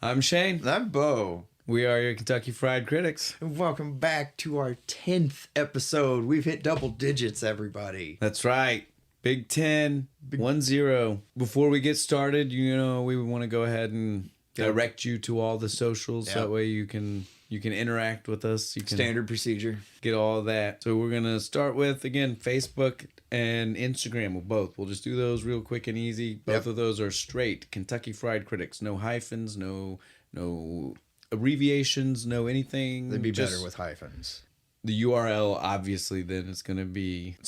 I'm Shane. I'm Bo. We are your Kentucky Fried Critics. And welcome back to our 10th episode. We've hit double digits, everybody. That's right. Big 10, 1-0. Before we get started, we want to go ahead and direct you to all the socials. Yep. That way you can interact with us. You can Standard procedure. get all of that. So we're going to start with, again, Facebook and Instagram. We'll just do those real quick and easy. Both of those are straight Kentucky Fried Critics. No hyphens, no abbreviations, no anything. They'd be better with hyphens. The URL, obviously, then is going to be /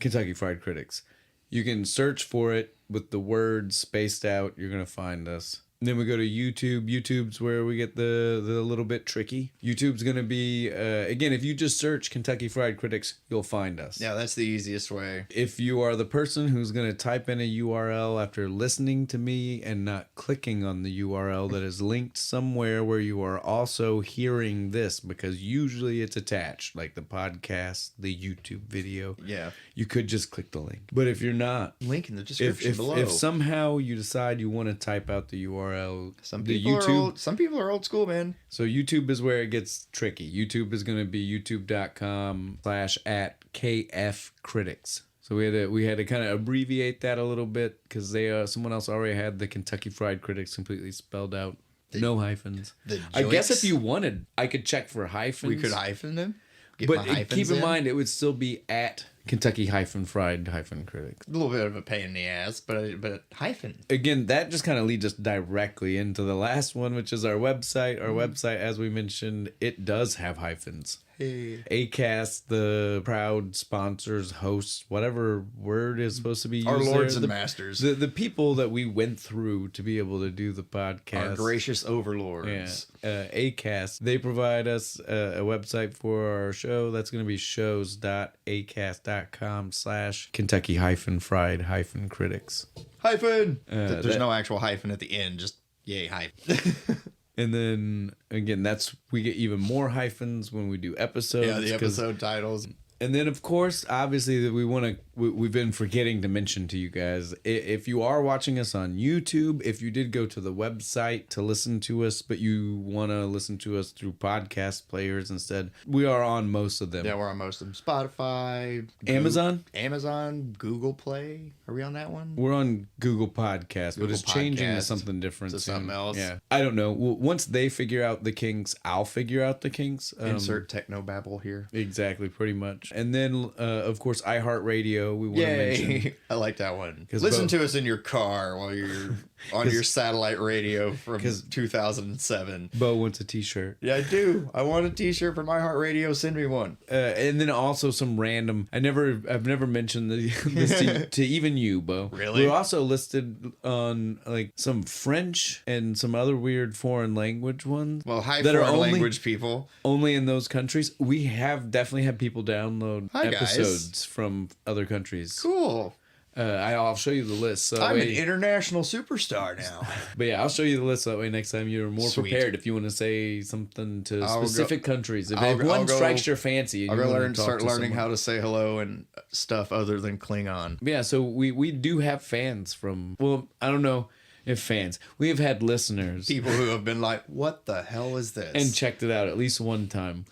Kentucky Fried Critics. You can search for it with the words spaced out. You're going to find us. Then we go to YouTube. YouTube's where we get the little bit tricky. YouTube's going to be, again, if you just search Kentucky Fried Critics, you'll find us. Yeah, that's the easiest way. If you are the person who's going to type in a URL after listening to me and not clicking on the URL that is linked somewhere where you are also hearing this, because usually it's attached, like the podcast, the YouTube video. Yeah. You could just click the link. But if you're not, Link in the description below. If somehow you decide you want to type out the URL, some people are old school, man. So YouTube is where it gets tricky. YouTube is going to be youtube.com/@KFCritics. So we had to kind of abbreviate that a little bit because someone else already had the Kentucky Fried Critics completely spelled out. No hyphens. I guess if you wanted, I could check for hyphens. We could hyphen them. But keep in mind, it would still be at Kentucky-Fried-Critics. A little bit of a pain in the ass, but hyphen. Again, that just kind of leads us directly into the last one, which is our website. Our website, as we mentioned, it does have hyphens. Hey. Acast, the proud sponsors, hosts, whatever word is supposed to be used. Our lords there. and masters. The people that we went through to be able to do the podcast. Our gracious overlords. Yeah. Acast, they provide us a website for our show. That's going to be shows.acast.com/Kentucky-Fried-Critics. Hyphen! There's no actual hyphen at the end, just yay hyphen. And then, again, we get even more hyphens when we do episodes. Yeah, the episode titles. And then, of course, obviously, that we've been forgetting to mention to you guys, if you are watching us on YouTube, if you did go to the website to listen to us, but you want to listen to us through podcast players instead, we are on most of them. Yeah, we're on most of them. Spotify. Amazon, Google Play. Are we on that one? We're on Google Podcast, but it's changing to something different. To something else. Yeah. I don't know. Once they figure out the kinks, I'll figure out the kinks. Insert technobabble here. Exactly, pretty much. And then, of course, iHeartRadio, we want to mention. I like that one. Listen to us in your car while you're on your satellite radio from 2007. Bo wants a t-shirt. Yeah, I do. I want a t-shirt from iHeartRadio. Send me one. And then also some random... I've never mentioned this to even you, Bo. Really? We're also listed on like some French and some other weird foreign language ones. Well, foreign language people. Only in those countries. We have definitely had people download episodes from other countries. Cool. I'll show you the list. So I'm an international superstar now. But yeah, I'll show you the list. So that way next time you're more prepared if you want to say something to specific countries. If one strikes your fancy. I'll go start learning how to say hello and stuff other than Klingon. Yeah, so we do have fans from, well, I don't know if fans. We have had listeners. People who have been like, what the hell is this? And checked it out at least one time.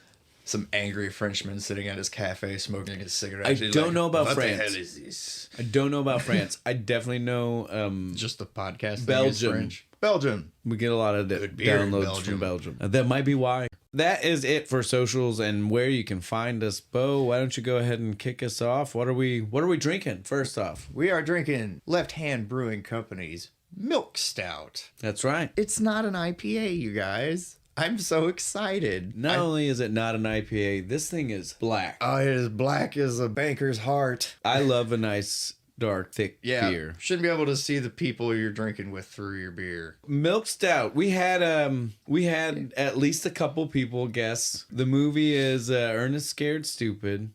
Some angry Frenchman sitting at his cafe smoking his cigarette. I don't know about France. What the hell is this? I don't know about France. I definitely know... just the podcast. Belgium. Belgium. We get a lot of downloads from Belgium. That might be why. That is it for socials and where you can find us. Bo, why don't you go ahead and kick us off? What are we drinking first off? We are drinking Left Hand Brewing Company's Milk Stout. That's right. It's not an IPA, you guys. I'm so excited. Not only is it not an IPA, this thing is black. Oh, it is black as a banker's heart. I love a nice, dark, thick beer. Shouldn't be able to see the people you're drinking with through your beer. Milk Stout. We had at least a couple people guess. The movie is Ernest Scared Stupid.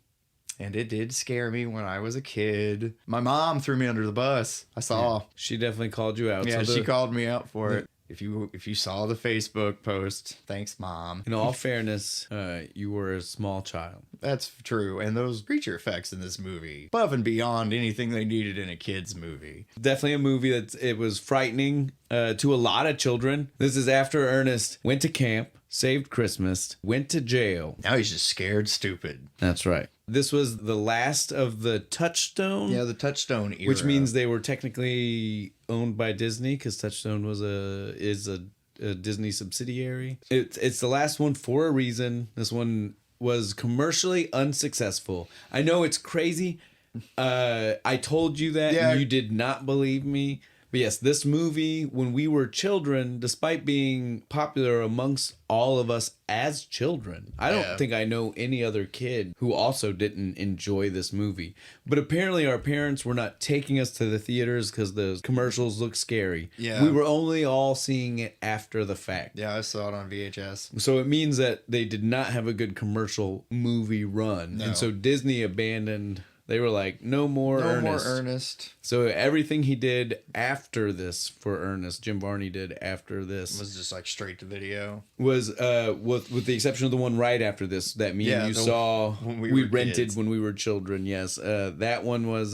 And it did scare me when I was a kid. My mom threw me under the bus. I saw. Yeah, she definitely called you out. Yeah, she called me out for it. If you saw the Facebook post, thanks, Mom. In all fairness, you were a small child. That's true. And those creature effects in this movie, above and beyond anything they needed in a kid's movie. Definitely a movie it was frightening. to a lot of children. This is after Ernest went to camp, saved Christmas, went to jail. Now he's just scared stupid. That's right. This was the last of the Touchstone. Yeah, the Touchstone era. Which means they were technically owned by Disney because Touchstone is a Disney subsidiary. It's the last one for a reason. This one was commercially unsuccessful. I know it's crazy. I told you that and you did not believe me. But yes, this movie, when we were children, despite being popular amongst all of us as children, I don't think I know any other kid who also didn't enjoy this movie. But apparently our parents were not taking us to the theaters because the commercials looked scary. Yeah. We were only all seeing it after the fact. Yeah, I saw it on VHS. So it means that they did not have a good commercial movie run. No. And so Disney abandoned... They were like, no more Ernest. So everything he did after this for Ernest, Jim Varney did after this, was just like straight to video. Was with the exception of the one right after this that me and you saw we rented kids. When we were children. Yes, that one was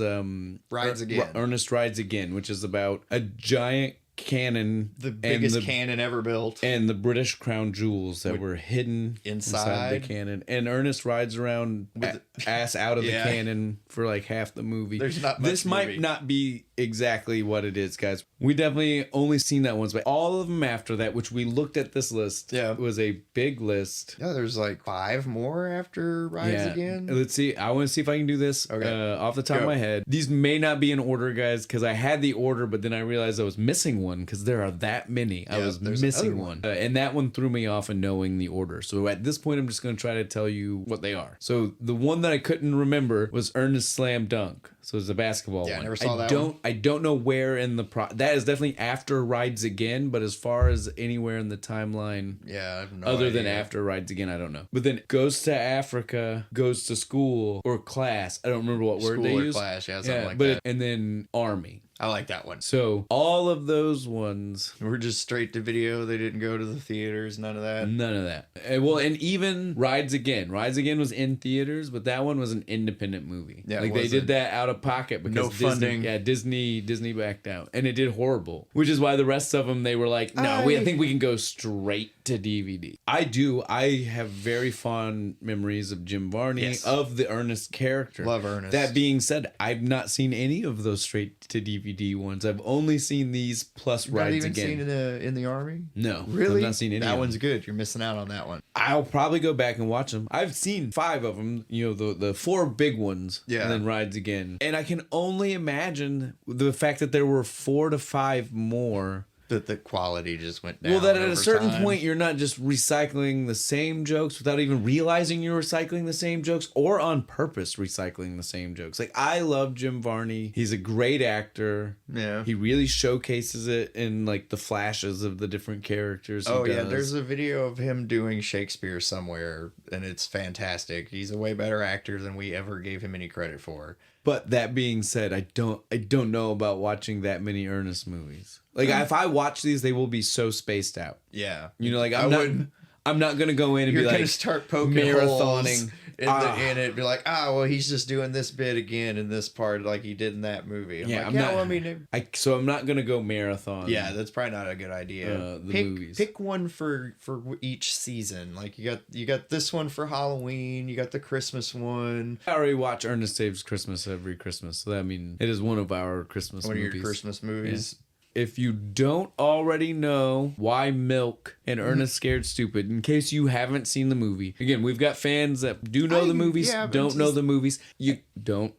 Rides Again. Ernest Rides Again, which is about a giant cannon, the biggest cannon ever built, and the British crown jewels that were hidden inside the cannon. And Ernest rides around with ass out of the cannon for like half the movie. There's not much this might not be exactly what it is, guys. We definitely only seen that once, but all of them after that, which we looked at this list, was a big list. Yeah, there's like 5 more after Rides Again. Let's see. I want to see if I can do this off the top of my head. These may not be in order, guys, because I had the order, but then I realized I was missing one because there are that many. I was missing one. And that one threw me off in knowing the order. So at this point, I'm just going to try to tell you what they are. So the one that I couldn't remember was Ernest Slam Dunk. So it's a basketball one. I never saw that one. I don't know where in the that is definitely after Rides Again, but as far as anywhere in the timeline, I have no other idea. than after Rides Again, I don't know. But then Goes to Africa, Goes to School, or Class. I don't remember what word they use. Class, something like that. And then Army. I like that one. So all of those ones were just straight to video. They didn't go to the theaters. None of that. None of that. And even Rides Again. Rides Again was in theaters, but that one was an independent movie. Yeah, like they did that out of pocket because no funding. Disney backed out, and it did horrible. Which is why the rest of them they were like, no, I think we can go straight to DVD. I have very fond memories of Jim Varney, of the Ernest character. Love Ernest. That being said, I've not seen any of those straight to DVD ones. I've only seen these plus Rides Again. Not even seen in the Army? No. Really? I've not seen any That of one's them. good. You're missing out on that one. I'll probably go back and watch them. I've seen 5 of them, the 4 big ones, and then Rides Again. And I can only imagine the fact that there were 4 to 5 more. That the quality just went down. Well, that at a certain point, you're not just recycling the same jokes without even realizing you're recycling the same jokes, or on purpose recycling the same jokes. Like, I love Jim Varney. He's a great actor. Yeah. He really showcases it in, like, the flashes of the different characters he does. There's a video of him doing Shakespeare somewhere, and it's fantastic. He's a way better actor than we ever gave him any credit for. But that being said, I don't know about watching that many Ernest movies. Like, if I watch these, they will be so spaced out. Yeah. I'm not going to go in and be like, you're going to start poking marathoning in it, be like, well, he's just doing this bit again in this part like he did in that movie. So I'm not going to go marathon. Yeah, that's probably not a good idea. Movies. Pick one for each season. Like you got this one for Halloween, you got the Christmas one. I already watch Ernest Saves Christmas every Christmas. So it is one of our Christmas movies. One of your Christmas movies. Yeah. If you don't already know why Milk and Ernest Scared Stupid, in case you haven't seen the movie, again, we've got fans that do know the movies, don't know the movies. You don't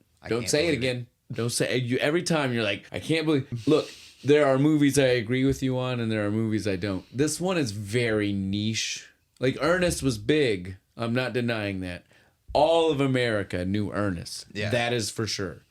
say it again. Don't say it. Every time you're like, I can't believe. Look, there are movies I agree with you on, and there are movies I don't. This one is very niche. Like, Ernest was big. I'm not denying that. All of America knew Ernest. Yeah. That is for sure.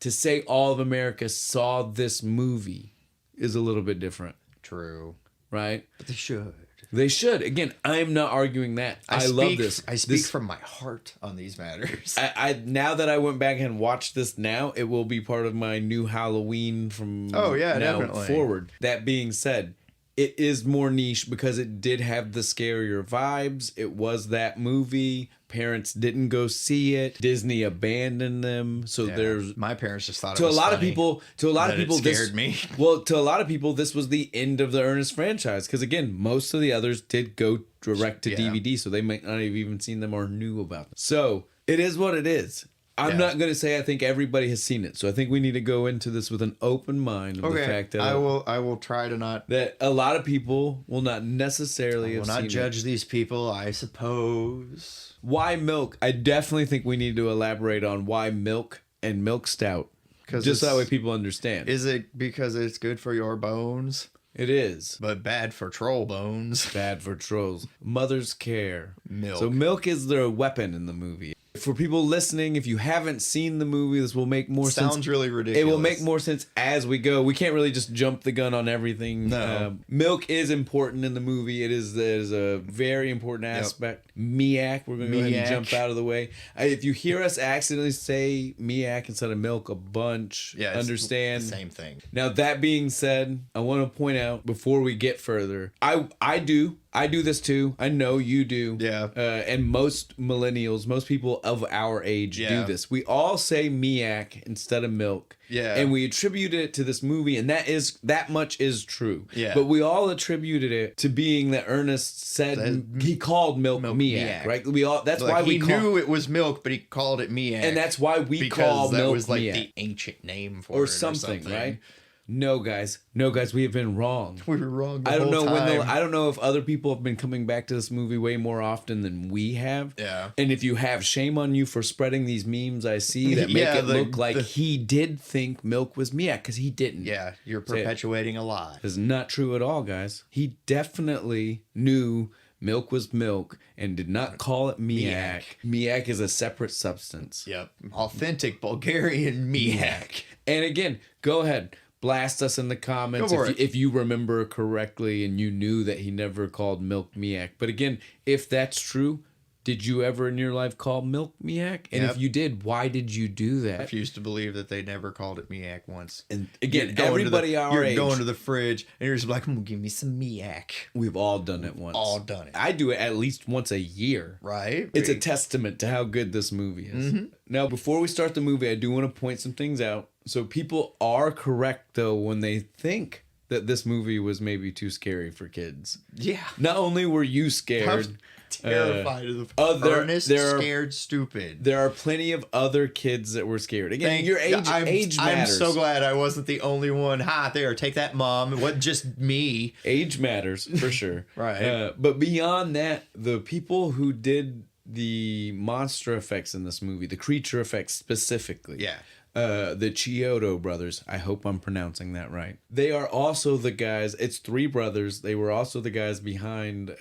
To say all of America saw this movie is a little bit different. True. Right? But they should. They should. Again, I'm not arguing that. I love this. I speak from my heart on these matters. I now that I went back and watched this now, it will be part of my new Halloween from now definitely. forward. That being said, it is more niche because it did have the scarier vibes. It was that movie. Parents didn't go see it. Disney abandoned them. So there's my parents just thought to it was a lot funny, of people. To a lot of people, it scared me. Well, to a lot of people, this was the end of the Ernest franchise because again, most of the others did go direct to DVD, so they might not have even seen them or knew about them. So it is what it is. I'm not going to say I think everybody has seen it, so I think we need to go into this with an open mind of the fact that I will try to not that a lot of people will not necessarily will not judge these people, I suppose. Why Milk? I definitely think we need to elaborate on why Milk and Milk Stout, just that way people understand. Is it because it's good for your bones? It is. But bad for troll bones. Bad for trolls. Mother's care. Milk. So milk is their weapon in the movie. For people listening, if you haven't seen the movie, this will make more sense. Sounds really ridiculous. It will make more sense as we go. We can't really just jump the gun on everything. No. Milk is important in the movie. It is a very important aspect. Yep. Miak. We're going to go ahead and jump out of the way. If you hear us accidentally say Miak instead of milk a bunch, understand. The same thing. Now, that being said, I want to point out before we get further, I do this too. I know you do. Yeah. And most millennials, most people of our age do this. We all say Miak instead of milk. Yeah. And we attribute it to this movie, and that much is true. Yeah. But we all attributed it to being that Ernest said he called milk Miak, right? That's like why we knew it was milk, but he called it Miak. And that's why we call milk Miak. Because that was like the ancient name for or it something, right? No, guys, we have been wrong. We were wrong. I don't know I don't know if other people have been coming back to this movie way more often than we have. Yeah. And if you have, shame on you for spreading these memes I see that make it look like he did think milk was Miak because he didn't. Yeah, you're perpetuating a lie. It's not true at all, guys. He definitely knew milk was milk and did not call it Miak. Miak is a separate substance. Yep. Authentic Bulgarian Miak. And again, go ahead. Blast us in the comments if you remember correctly and you knew that he never called milk Miak. But again, if that's true, did you ever in your life call milk Miak? And if you did, why did you do that? I refuse to believe that they never called it Miak once. And again, everybody our age. You're going to the fridge and you're just like, give me some Miak. We've all done it once. All done it. I do it at least once a year. Right. It's a testament to how good this movie is. Mm-hmm. Now, before we start the movie, I do want to point some things out. So people are correct, though, when they think that this movie was maybe too scary for kids. Yeah. Not only were you scared, terrified of the Ernest Scared Stupid. There are plenty of other kids that were scared. Again, your age matters. I'm so glad I wasn't the only one. There, take that, Mom. It wasn't just me. Age matters, for sure. Right. But beyond that, the people who did the monster effects in this movie, the creature effects specifically. Yeah. The Chiodo brothers, I hope I'm pronouncing that right. They are also the guys, it's three brothers. They were also the guys behind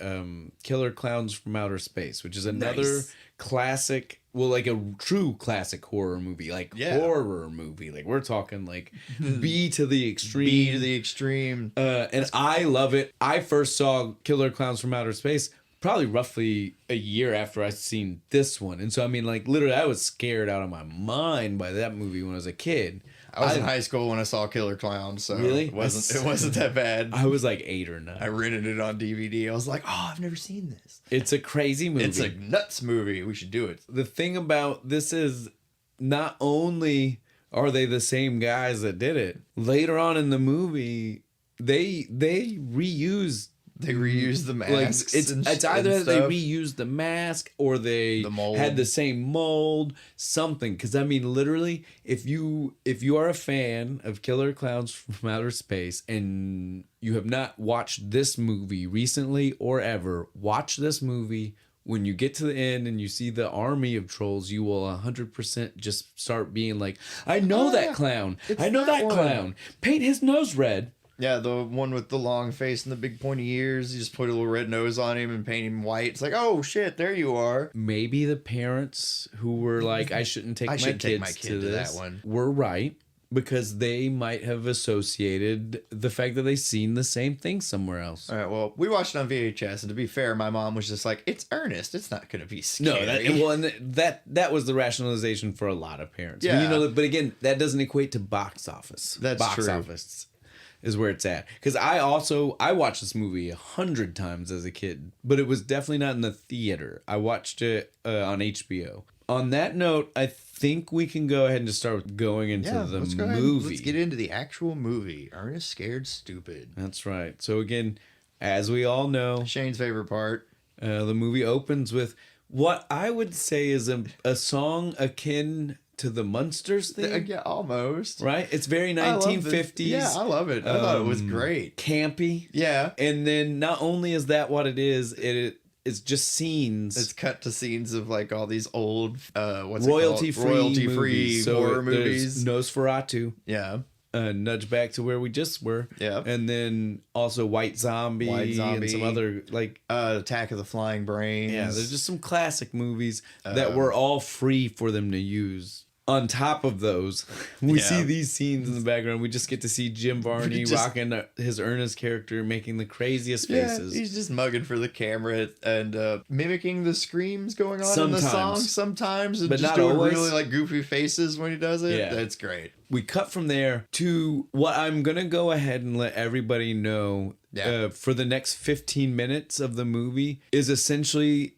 Killer Clowns from Outer Space, which is another classic, well, like a true classic horror movie, horror movie. Like we're talking like B to the extreme. B to the extreme. And I love it. I first saw Killer Clowns from Outer Space probably roughly a year after I seen this one. And so, I mean, like, literally, I was scared out of my mind by that movie when I was a kid. I was in high school when I saw Killer Clowns, so really? it wasn't that bad. I was like 8 or 9. I rented it on DVD. I was like, I've never seen this. It's a crazy movie. It's a nuts movie. We should do it. The thing about this is not only are they the same guys that did it, later on in the movie, they reused the masks. Like it's either they reused the mask or they had the same mold, something. Because I mean, literally, if you are a fan of Killer Clowns from Outer Space and you have not watched this movie recently or ever, watch this movie. When you get to the end and you see the army of trolls, you will 100% just start being like, I know that clown. I know that clown. Paint his nose red. Yeah, the one with the long face and the big pointy ears. You just put a little red nose on him and paint him white. It's like, oh shit, there you are. Maybe the parents who were like, I shouldn't take my kids to this, that one, were right, because they might have associated the fact that they seen the same thing somewhere else. All right, well, we watched it on VHS, and to be fair, my mom was just like, it's Ernest. It's not going to be scary. No, and that was the rationalization for a lot of parents. Yeah. But again, that doesn't equate to box office. That's true. Office. is where it's at. Because I watched this movie 100 times as a kid, but it was definitely not in the theater. I watched it on HBO. On that note, I think we can go ahead and just start going into the movie. Let's get into the actual movie. Ernest Scared Stupid. That's right. So again, as we all know, Shane's favorite part. The movie opens with what I would say is a song akin to the Munsters theme. Yeah, almost. Right? It's very 1950s. Yeah, I love it. I thought it was great. Campy. Yeah. And then not only is that what it is, it's just scenes. It's cut to scenes of like all these old royalty-free horror movies. Nosferatu. Yeah. Nudge back to where we just were. Yeah. And then also White Zombie and some other like Attack of the Flying Brains. Yeah, there's just some classic movies that were all free for them to use. On top of those, we see these scenes in the background. We just get to see Jim Varney rocking his Ernest character, making the craziest faces. He's just mugging for the camera and mimicking the screams going on in the song sometimes, and but just not doing always. really like goofy faces when he does it. Yeah. That's great. We cut from there to what I'm gonna go ahead and let everybody know. For the next 15 minutes of the movie is essentially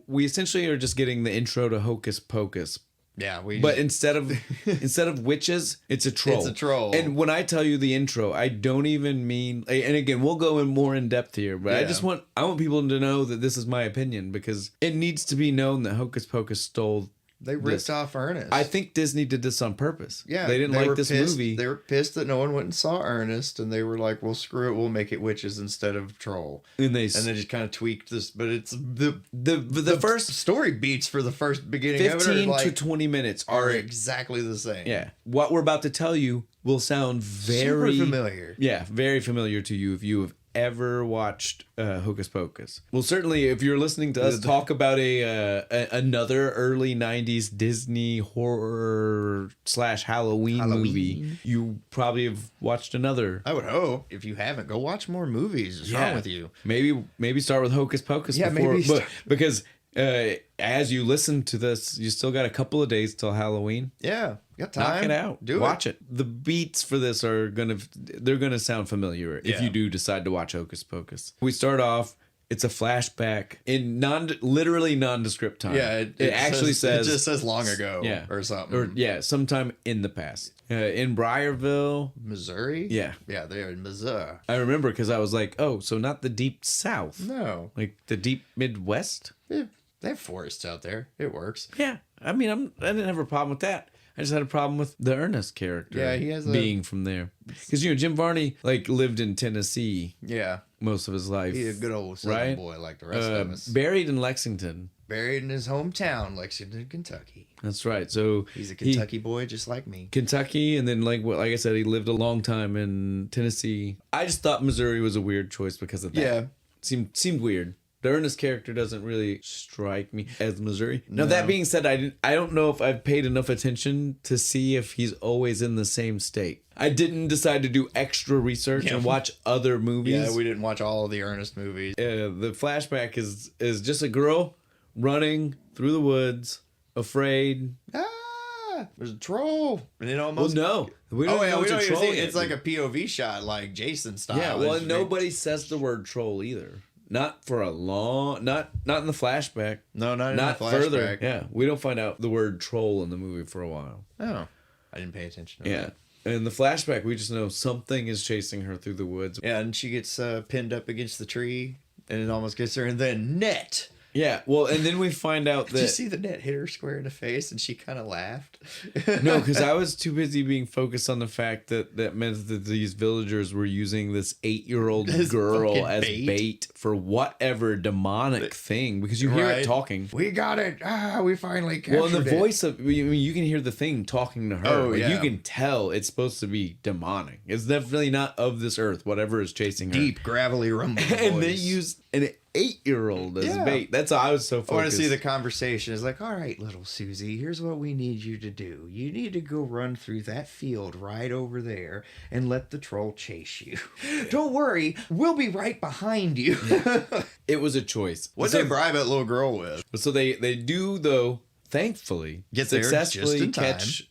we essentially are just getting the intro to Hocus Pocus. Yeah, but instead of witches, it's a troll. It's a troll. And when I tell you the intro, I don't even mean. And again, we'll go in more in depth here, but I want people to know that this is my opinion because it needs to be known that Hocus Pocus stole. They ripped off Ernest. I think Disney did this on purpose. Yeah, they didn't like this movie. They were pissed that no one went and saw Ernest, and they were like, "Well, screw it, we'll make it witches instead of troll." And they just kind of tweaked this, but it's the first story beats for the first beginning 15 of it to 20 minutes are exactly the same. Yeah, what we're about to tell you will sound very super familiar. Yeah, very familiar to you if you have ever watched Hocus Pocus. Well, certainly if you're listening to us talk about another early 90s Disney horror / Halloween movie, you probably have watched another. I would hope. If you haven't, go watch more movies. What's wrong with you? Maybe start with Hocus Pocus before, because as you listen to this, you still got a couple of days till Halloween. Yeah. You got time. Knock it out. Watch it. The beats for this are they're gonna sound familiar if you do decide to watch Hocus Pocus. We start off. It's a flashback in literally nondescript time. Yeah, it actually says it just says long ago, or something, or sometime in the past. In Briarville, Missouri. Yeah, they're in Missouri. I remember because I was like, oh, so not the deep South. No, like the deep Midwest. They have forests out there. It works. Yeah, I mean, I didn't have a problem with that. I just had a problem with the Ernest character. Yeah, he has being from there because Jim Varney lived in Tennessee. Yeah, most of his life. He's a good old Southern boy like the rest of us. Buried in Lexington. Buried in his hometown, Lexington, Kentucky. That's right. So he's a Kentucky boy, just like me. Kentucky, and then like I said, he lived a long time in Tennessee. I just thought Missouri was a weird choice because of that. Yeah, seemed weird. The Ernest character doesn't really strike me as Missouri. Now, that being said, I don't know if I've paid enough attention to see if he's always in the same state. I didn't decide to do extra research and watch other movies. Yeah, we didn't watch all of the Ernest movies. The flashback is just a girl running through the woods, afraid. There's a troll. And it almost... Well, no. We don't even see it. It's like a POV shot, like Jason style. Yeah, well, nobody says the word troll either. Not for a long, not in the flashback. No, not in the flashback. Further. Yeah, we don't find out the word troll in the movie for a while. Oh, I didn't pay attention to that. In the flashback, we just know something is chasing her through the woods. Yeah, and she gets pinned up against the tree, and it almost gets her, and then net. Yeah, well, and then we find out that... Did you see the net hit her square in the face, and she kind of laughed? No, because I was too busy being focused on the fact that meant that these villagers were using this 8-year-old girl as bait for whatever demonic thing, because you hear it talking. We got it! We finally captured it. Well, and the voice of... I mean, you can hear the thing talking to her. Oh, yeah. You can tell it's supposed to be demonic. It's definitely not of this earth, whatever is chasing her. Deep, gravelly rumbling voice. And they used an 8-year-old as bait. That's how I was so focused. I want to see the conversation. It's like, all right, little Susie, here's what we need you to do. You need to go run through that field right over there and let the troll chase you. Don't worry, we'll be right behind you. It was a choice. What did they bribe that little girl with? So they do, though, thankfully get there successfully just in time. catch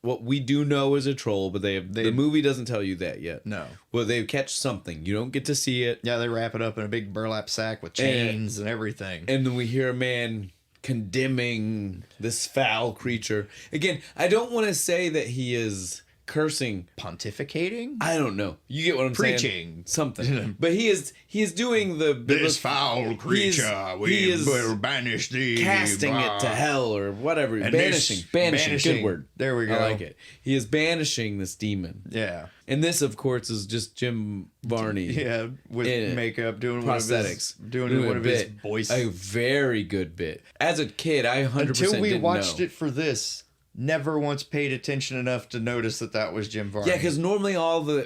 what we do know is a troll, but the movie doesn't tell you that yet. No. Well, they catch something. You don't get to see it. Yeah, they wrap it up in a big burlap sack with chains and everything. And then we hear a man condemning this foul creature. Again, I don't want to say that he is cursing, pontificating. I don't know. You get what I'm saying? Preaching something. But he is doing the this foul creature. We will banish thee, casting it to hell or whatever. And banishing. Good word. There we go. I like it. He is banishing this demon. Yeah. And this, of course, is just Jim Varney. Yeah, with makeup, doing prosthetics, doing one of his voice. A very good bit. As a kid, I 100% until we didn't watched know. it for this. Never once paid attention enough to notice that was Jim Varney. Yeah, because normally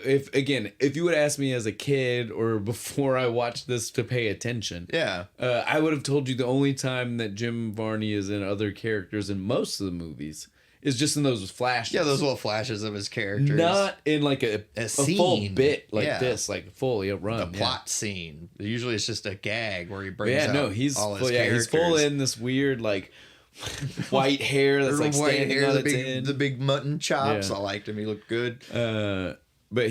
if you would ask me as a kid or before I watched this to pay attention, I would have told you the only time that Jim Varney is in other characters in most of the movies is just in those flashes. Yeah, those little flashes of his characters. Not in like a full bit like this, like fully run. The plot scene. Usually it's just a gag where he brings he's all his full, characters. He's full in this weird like white hair that's like standing on its end. The big mutton chops. I liked him. He looked good. But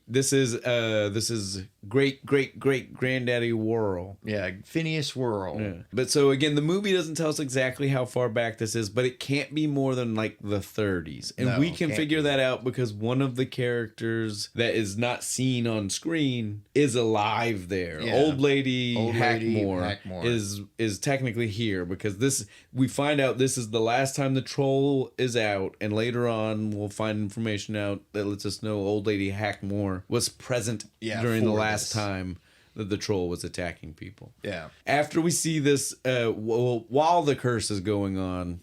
this is great granddaddy Whirl. Yeah, Phineas Whirl. Yeah. But so again, the movie doesn't tell us exactly how far back this is, but it can't be more than like the 30s. And we can figure that out because one of the characters that is not seen on screen is alive there. Yeah. Old lady Hackmore is technically here because we find out this is the last time the troll is out, and later on we'll find information out that lets us know old lady Hackmore was present during the last time that the troll was attacking people. Yeah. After we see this, while the curse is going on,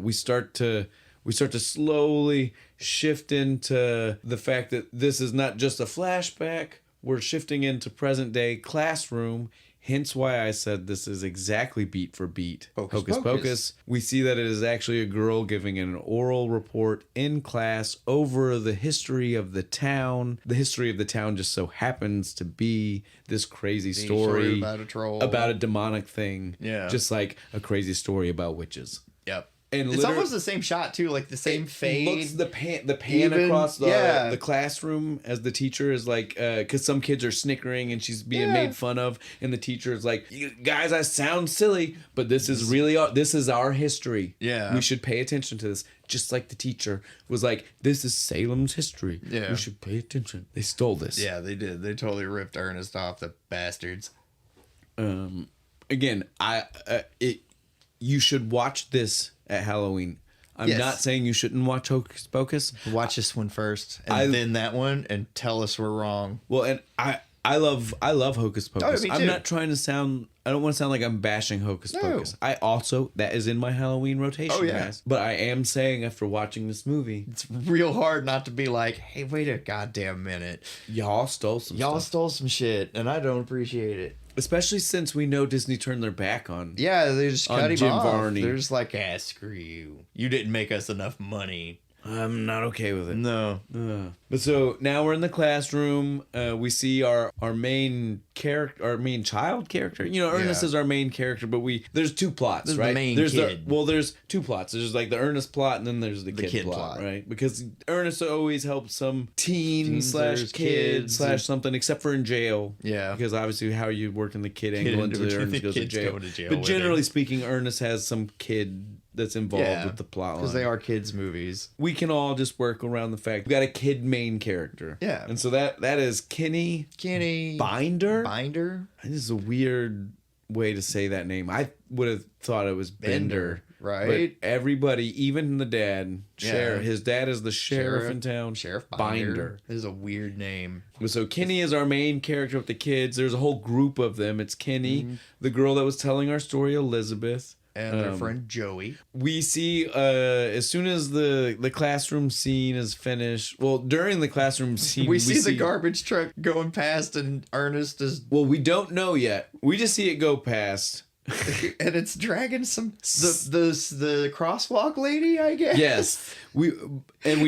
we start to slowly shift into the fact that this is not just a flashback. We're shifting into present day classroom. Hence why I said this is exactly beat for beat. Hocus Pocus. We see that it is actually a girl giving an oral report in class over the history of the town. The history of the town just so happens to be this crazy story about a troll. About a demonic thing. Yeah. Just like a crazy story about witches. Yep. And it's almost the same shot too, like the same fade. Looks the pan across the classroom as the teacher is like, because some kids are snickering and she's being made fun of, and the teacher is like, "You guys, I sound silly, but this is our history. Yeah, we should pay attention to this." Just like the teacher was like, "This is Salem's history. Yeah, we should pay attention." They stole this. Yeah, they did. They totally ripped Ernest off, the bastards. Again, you should watch this at Halloween. I'm not saying you shouldn't watch Hocus Pocus. Watch this one first, and then that one, and tell us we're wrong. Well, and I love Hocus Pocus. Oh, I'm not trying to sound. I don't want to sound like I'm bashing Hocus Pocus. I also, that is in my Halloween rotation, guys. But I am saying after watching this movie, it's real hard not to be like, "Hey, wait a goddamn minute, y'all stole some shit, and I don't appreciate it." Especially since we know Disney turned their back on. Yeah, they just cut him Jim off. Varney. They're just like, screw you. You didn't make us enough money. I'm not okay with it. No. But so now we're in the classroom. We see our main character, our main child character. You know, Ernest is our main character, but there's two plots, right? The main kid. There's two plots. There's like the Ernest plot, and then there's the kid plot, right? Because Ernest always helps some teen / kid / something, except for in jail. Yeah. Because obviously how you work in the kid angle until Ernest goes to jail. But generally speaking, Ernest has some kid that's involved with the plot line. Because they are kids' movies. We can all just work around the fact we got a kid main character. Yeah. And so that is Kenny Binder. This is a weird way to say that name. I would have thought it was Bender. Right. But everybody, even the dad, sheriff, his dad is the sheriff in town. Sheriff Binder. This is a weird name. So Kenny is our main character with the kids. There's a whole group of them. It's Kenny, the girl that was telling our story, Elizabeth. And their friend Joey. We see as soon as the classroom scene is finished. Well, during the classroom scene, we see the garbage truck going past, and Ernest is. Well, we don't know yet. We just see it go past. And it's dragging the crosswalk lady, I guess. Yes, we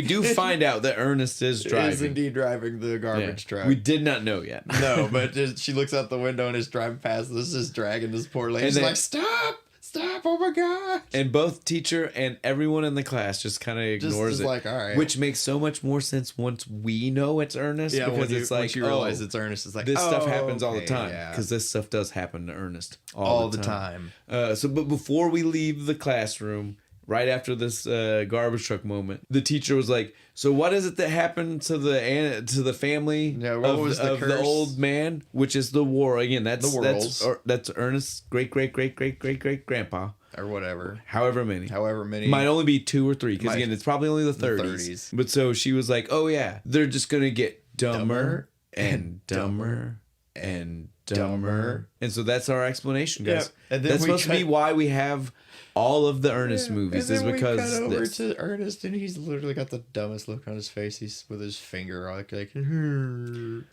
do find out that Ernest is driving. Is indeed driving the garbage truck. We did not know yet. No, but she looks out the window and is driving past. This is dragging this poor lady. She's like, stop. Stop! Oh my god! And both teacher and everyone in the class just kind of ignores it. Like, all right. Which makes so much more sense once we know it's Ernest. Yeah, because it's like, once you realize it's Ernest, it's like, this stuff happens all the time. Yeah. Because this stuff does happen to Ernest all the time. But before we leave the classroom, right after this garbage truck moment, the teacher was like, "So what is it that happened to the family of the old man?" Which is the war again. That's the world's. That's Ernest's great grandpa or whatever. However many. Might only be 2 or 3 because again, it's probably only the 30s. But so she was like, "Oh yeah, they're just gonna get dumber and dumber and dumber." And so that's our explanation, guys. Yeah. And then that's supposed to be why we have all of the Ernest movies, is because we cut over to Ernest, and he's literally got the dumbest look on his face. He's with his finger like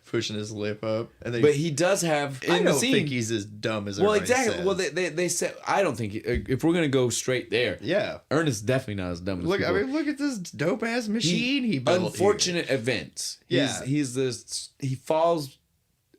pushing his lip up, but he does have. I don't think he's as dumb as everybody exactly. says. Well, they said I don't think if we're gonna go straight there. Yeah, Ernest's definitely not as dumb as people. I mean, look at this dope ass machine he built. Unfortunate events. Yeah, he falls.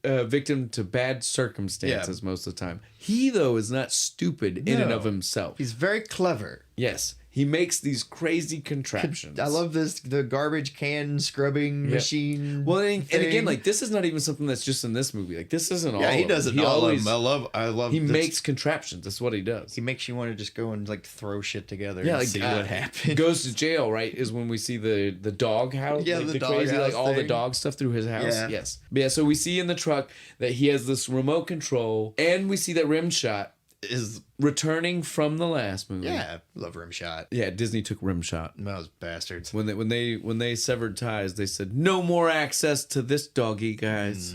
Victim to bad circumstances most of the time. He though is not stupid in and of himself. He's very clever. Yes, he makes these crazy contraptions. I love the garbage can scrubbing machine. Well, and again, like this is not even something that's just in this movie. Like this isn't all. Yeah, he does it all. Of them. I love. He makes contraptions. That's what he does. He makes you want to just go and like throw shit together. Yeah, and like see what happens. Goes to jail, right? Is when we see the dog house. Yeah, like the dog crazy, house like all thing. the dog stuff through his house. Yeah. Yes. But yeah. So we see in the truck that he has this remote control, and we see that Rimshot is returning from the last movie. Yeah, love Rimshot. Yeah, Disney took Rimshot. Those bastards. When they severed ties, they said no more access to this doggy, guys.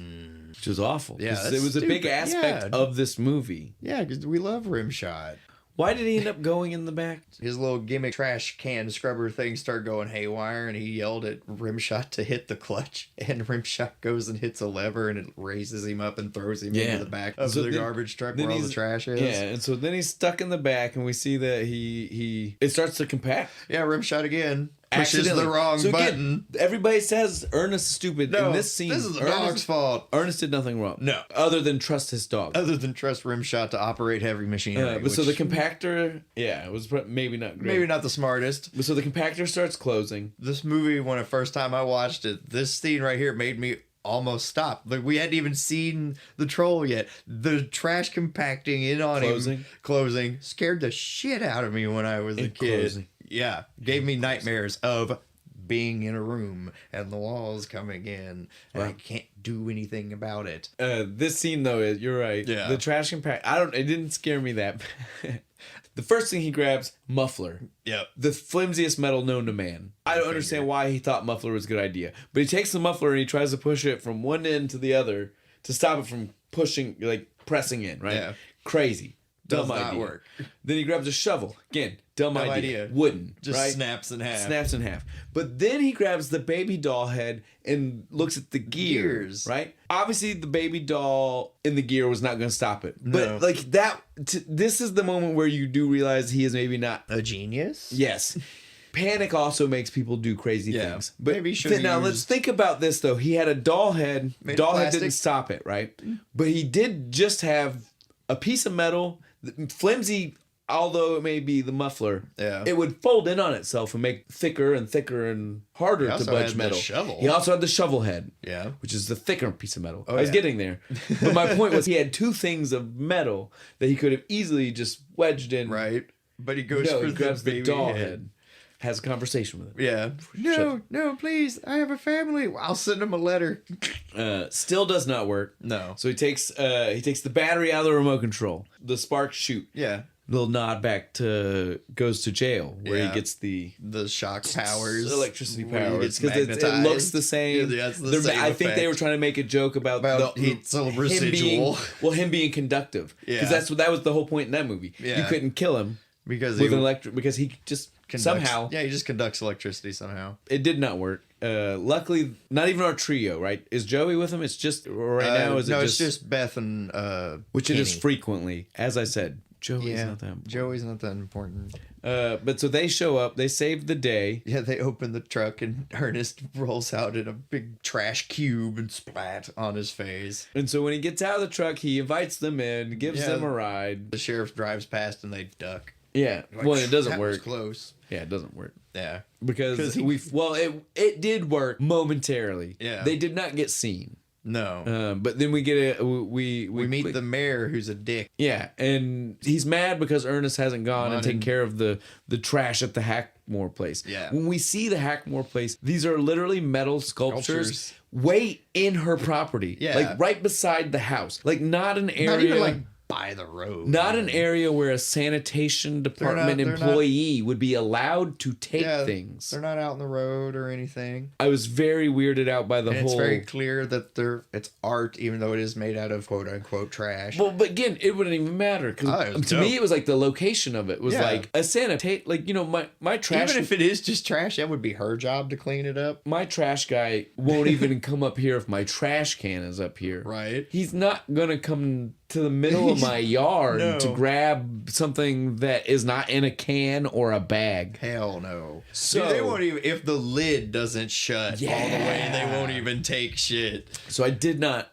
Which was awful. Yeah, it was a big aspect of this movie. Yeah, because we love Rimshot. Why did he end up going in the back? His little gimmick trash can scrubber thing started going haywire, and he yelled at Rimshot to hit the clutch. And Rimshot goes and hits a lever, and it raises him up and throws him into the back of the garbage truck where all the trash is. Yeah, and so then he's stuck in the back, and we see that it starts to compact. Yeah, Rimshot again. Pushes the wrong button. Again, everybody says Ernest is stupid. No, in this scene, this is the dog's fault. Ernest did nothing wrong. No. Other than trust his dog. Other than trust Rimshot to operate heavy machinery. So the compactor, it was maybe not great. Maybe not the smartest. But so the compactor starts closing. This movie, when the first time I watched it, this scene right here made me almost stop. Like, we hadn't even seen the troll yet. The trash compacting in on him closing scared the shit out of me when I was a kid. Closing. Yeah, gave me nightmares of being in a room and the walls coming in and I can't do anything about it. This scene though, you're right. Yeah. The trash compact. It didn't scare me that bad. The first thing he grabs, muffler. Yep. The flimsiest metal known to man. I don't understand why he thought muffler was a good idea. But he takes the muffler and he tries to push it from one end to the other to stop it from pressing in, right? Yeah. Crazy. Dumb idea. Does not work. Then he grabs a shovel. Again, dumb idea. Wooden. Just right? snaps in half. Snaps in half. But then he grabs the baby doll head and looks at the gears. Right? Obviously, the baby doll in the gear was not going to stop it. No. But this is the moment where you do realize he is maybe not a genius. Yes. Panic also makes people do crazy things. But maybe let's think about this though. He had a doll head. Doll head didn't stop it, right? But he did just have a piece of metal, flimsy, although it may be the muffler. Yeah. It would fold in on itself and make thicker and thicker and harder to budge metal. He also had the shovel head. Yeah. Which is the thicker piece of metal. I was getting there. But my point was he had two things of metal that he could have easily just wedged in. Right. But he goes for the doll head. Has a conversation with him. Yeah. No, please. I have a family. I'll send him a letter. Still does not work. No. So he takes the battery out of the remote control. The sparks shoot. Yeah. Little nod back goes to jail where he gets the shock powers, electricity powers, because it looks the same. Yeah, the same I think they were trying to make a joke about it's a residual. Him being conductive, because that was the whole point in that movie. Yeah. You couldn't kill him because he just somehow he just conducts electricity somehow. It did not work. Luckily, not even our trio. Right? Is Joey with him? It's just now. It's just Beth and which Kenny. it is frequently. As I said, Joey's not that important. Joey's not that important. But so they show up, they save the day. Yeah, they open the truck and Ernest rolls out in a big trash cube and splat on his face. And so when he gets out of the truck, he invites them in, gives them a ride. The sheriff drives past and they duck. Yeah. Like, well, it doesn't work. Was close. Yeah, it doesn't work. Yeah. Because it did work momentarily. Yeah. They did not get seen. No. But then we get we meet the mayor who's a dick. Yeah, and he's mad because Ernest hasn't gone and taken care of the trash at the Hackmore place. Yeah. When we see the Hackmore place, these are literally metal sculptures way in her property. Yeah. Like right beside the house. Like not an area. Not even like by the road. Not an area where a sanitation department employee would be allowed to take things. They're not out in the road or anything. I was very weirded out by the whole... It's very clear that it's art, even though it is made out of quote-unquote trash. Well, but again, it wouldn't even matter. Because to me, it was like the location of it was like a sanitate... Like, you know, my trash... Even if it is just trash, that would be her job to clean it up. My trash guy won't even come up here if my trash can is up here. Right. He's not going to come to the middle of my yard to grab something that is not in a can or a bag. Hell no. So they won't even, if the lid doesn't shut all the way, they won't even take shit. So I did not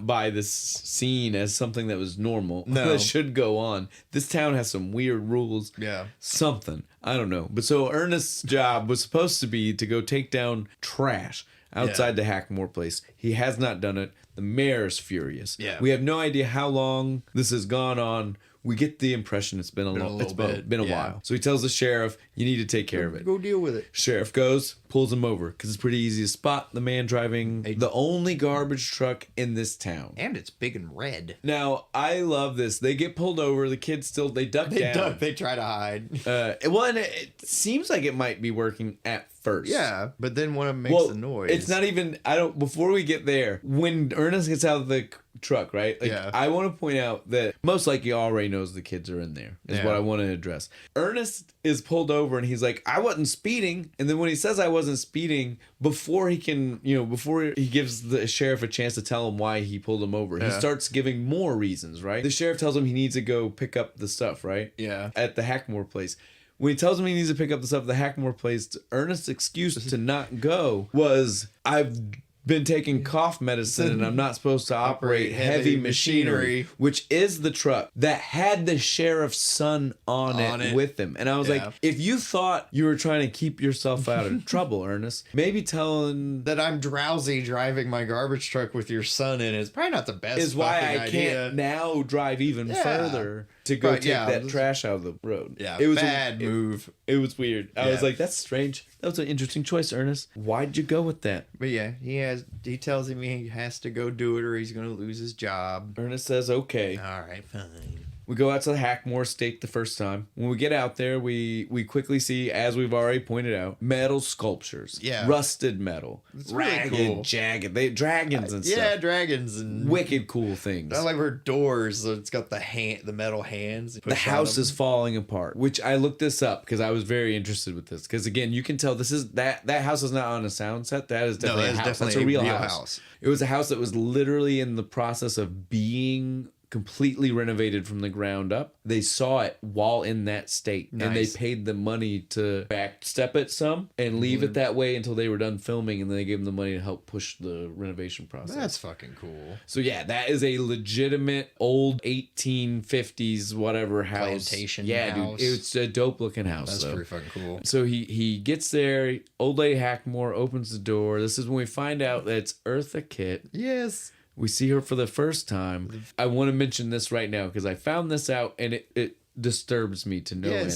buy this scene as something that was normal. No. That should go on. This town has some weird rules. Yeah. Something. I don't know. But so Ernest's job was supposed to be to go take down trash outside the Hackmore place. He has not done it. The mayor's furious. Yeah. We have no idea how long this has gone on. We get the impression it's been a while. So he tells the sheriff, you need to take care of it. Go deal with it. Sheriff goes, pulls him over, because it's pretty easy to spot the man driving the only garbage truck in this town. And it's big and red. Now, I love this. They get pulled over. The kids they duck down. They try to hide. And it seems like it might be working at first. Yeah, but then one of them makes the noise. It's not even, before we get there, when Ernest gets out of the truck, right? I want to point out that most likely already knows the kids are in there, is what I want to address. Ernest is pulled over and he's like, I wasn't speeding. And then when he says I wasn't speeding, before he gives the sheriff a chance to tell him why he pulled him over, he starts giving more reasons, right? The sheriff tells him he needs to go pick up the stuff, right? Yeah. At the Hackmore place. When he tells him he needs to pick up the stuff at the Hackmore place, Ernest's excuse to not go was, I've been taking cough medicine and I'm not supposed to operate heavy machinery, which is the truck that had the sheriff's son on it with him. And I was like, if you thought you were trying to keep yourself out of trouble, Ernest, maybe tell him that I'm drowsy driving my garbage truck with your son in is probably not the best. Is why I can't now drive even further to go take that trash out of the road. Yeah, it was a bad move. It was weird. I was like, that's strange. That was an interesting choice, Ernest. Why'd you go with that? But yeah, he tells him he has to go do it or he's going to lose his job. Ernest says, okay. All right, fine. We go out to the Hackmore estate the first time. When we get out there, we quickly see, as we've already pointed out, metal sculptures. Yeah. Rusted metal. It's ragged, really cool. jagged. Dragons and stuff. Yeah, dragons and... wicked cool things. I like her doors. So it's got the metal hands. The house is falling apart, which I looked this up because I was very interested with this. Because again, you can tell this is that house is not on a sound set. That is definitely a house. That's a real house. It was a house that was literally in the process of being completely renovated from the ground up. They saw it while in that state. Nice. And they paid the money to backstep it some and leave it that way until they were done filming, and then they gave them the money to help push the renovation process. That's fucking cool. So yeah, that is a legitimate old 1850s whatever house. Plantation house. Dude, it's a dope looking house. That's pretty fucking cool. So he gets there, old lady Hackmore opens the door. This is when we find out that it's Eartha Kitt. Yes. We see her for the first time. I want to mention this right now because I found this out and it disturbs me to no end.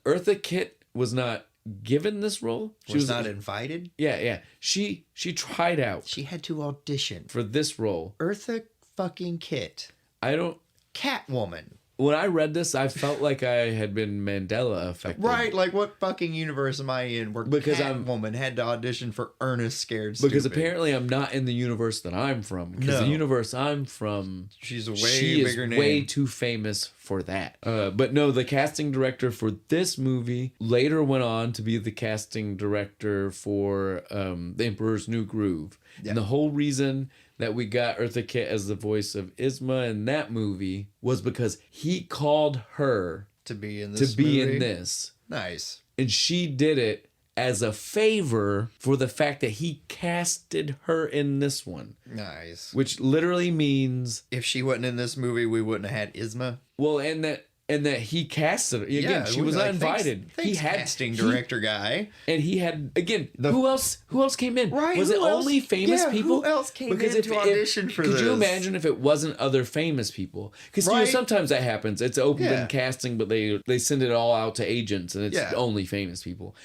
Eartha Kitt was not given this role. She was not invited? Yeah. She tried out. She had to audition for this role. Eartha fucking Kitt. Catwoman. When I read this, I felt like I had been Mandela affected. Right, like what fucking universe am I in where Catwoman had to audition for Ernest Scared Stupid? Because apparently I'm not in the universe that I'm from. Because the universe I'm from, she's a bigger name. Way too famous for that. But no, the casting director for this movie later went on to be the casting director for The Emperor's New Groove. Yeah. And the whole reason that we got Eartha Kitt as the voice of Isma in that movie was because he called her to be in this movie. Nice. And she did it as a favor for the fact that he casted her in this one. Nice. Which literally means... if she wasn't in this movie, we wouldn't have had Isma. Well, and that he casted her. Again, she was not invited. Thanks, he had casting director guy. And he had, again, who else came in? Right. Was it only famous people? Who else came in to audition for this? Could you imagine if it wasn't other famous people? Because sometimes that happens. It's open casting, but they send it all out to agents, and it's only famous people.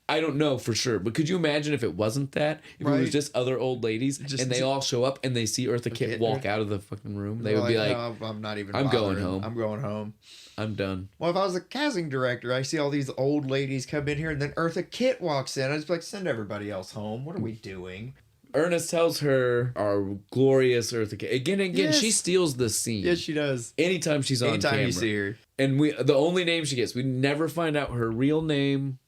I don't know for sure, but could you imagine if it wasn't that? If it was just other old ladies and they all show up and they see Eartha Kitt walk out of the fucking room, they would be like, no, I'm not even I'm going home. I'm going home. I'm done. Well, if I was a casting director, I see all these old ladies come in here and then Eartha Kitt walks in. I'd just be like, send everybody else home. What are we doing? Ernest tells her our glorious Eartha Kitt. Again, she steals the scene. Yes, she does. Anytime she's on camera. Anytime you see her. And the only name she gets, we never find out her real name.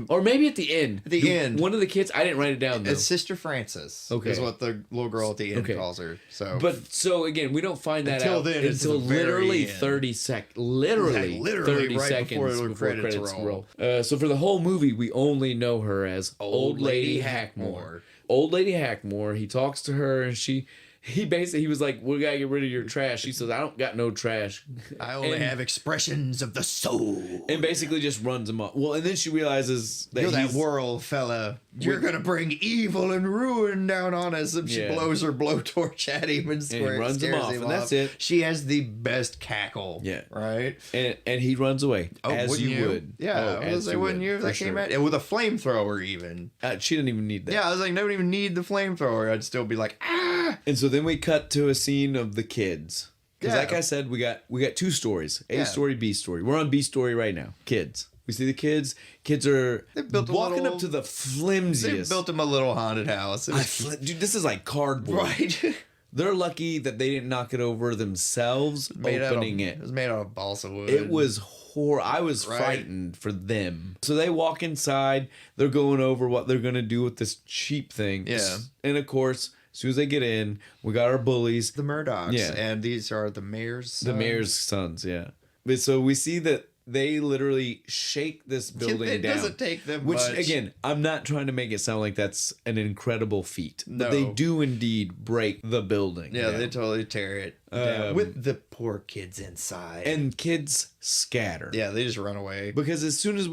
Or maybe at the end. At the end. One of the kids, I didn't write it down though. It's Sister Frances. Okay. Is what the little girl at the end calls her. So again, we don't find that out until literally 30 seconds. Literally 30 right seconds before credits roll. So for the whole movie, we only know her as Old Lady Hackmore. Old Lady Hackmore, he talks to her and he was like, we gotta get rid of your trash. She says, I don't got no trash. I only have expressions of the soul. And basically just runs him off. Well, and then she realizes that you're that world fella. You're gonna bring evil and ruin down on us. And she blows her blowtorch at him and runs him off. And that's it. She has the best cackle. Yeah. Right? And he runs away. Oh, as you would. Yeah. I was like, wouldn't you if that came out? And with a flamethrower even. She didn't even need that. Yeah, I was like, don't even need the flamethrower. I'd still be like, ah! And so then we cut to a scene of the kids. Because like I said, we got two stories. A story, B story. We're on B story right now. Kids. We see the kids. Kids are walking up to the flimsiest. They built them a little haunted house. Dude, this is like cardboard. Right. They're lucky that they didn't knock it over themselves opening it. It was made out of balsa wood. It was horrible. I was frightened for them. So they walk inside. They're going over what they're going to do with this cheap thing. Yeah. And of course, as soon as they get in, we got our bullies. The Murdochs. Yeah. And these are the mayor's sons. The mayor's sons, yeah. But so we see that they literally shake this building down. It doesn't take them much. Which, again, I'm not trying to make it sound like that's an incredible feat. No. But they do indeed break the building. Yeah, they totally tear it down. With the poor kids inside. And kids scatter. Yeah, they just run away. Because as soon as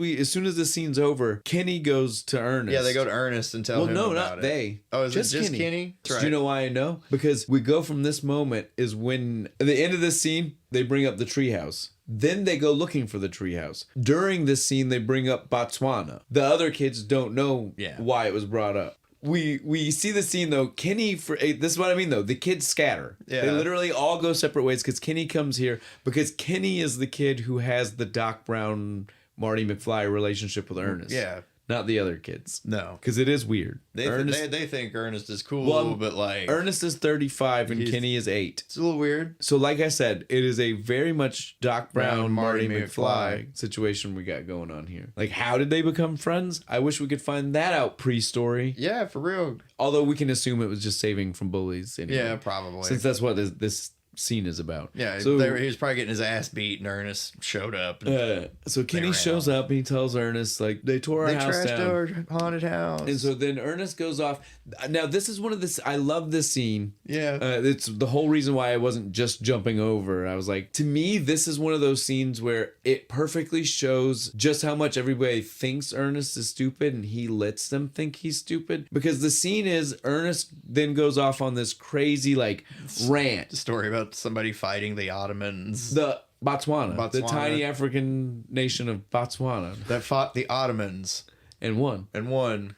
the scene's over, Kenny goes to Ernest. Yeah, they go to Ernest and tell him about it. Well, no, not they. Oh, is it just Kenny? Do you know why I know? Because we go from this moment is when, at the end of this scene, they bring up the treehouse. Then they go looking for the treehouse. During this scene, they bring up Botswana. The other kids don't know why it was brought up. We see the scene though. Kenny, this is what I mean though. The kids scatter. Yeah. They literally all go separate ways because Kenny comes here because Kenny is the kid who has the Doc Brown, Marty McFly relationship with Ernest. Yeah. Not the other kids. No. Because it is weird. They think Ernest is cool, but like... Ernest is 35 and Kenny is 8. It's a little weird. So like I said, it is a very much Doc Brown, Marty McFly situation we got going on here. Like, how did they become friends? I wish we could find that out pre-story. Yeah, for real. Although we can assume it was just saving from bullies anyway. Yeah, probably. Since that's what this scene is about. Yeah, so he was probably getting his ass beat and Ernest showed up. So Kenny shows up and he tells Ernest, like, they tore our house down. They trashed our haunted house. And so then Ernest goes off. Now, this is one of the... I love this scene. Yeah. It's the whole reason why I wasn't just jumping over. I was like, to me, this is one of those scenes where it perfectly shows just how much everybody thinks Ernest is stupid and he lets them think he's stupid. Because the scene is Ernest then goes off on this crazy, like, rant. Story about somebody fighting the Ottomans. The Botswana. The tiny African nation of Botswana. That fought the Ottomans. And won.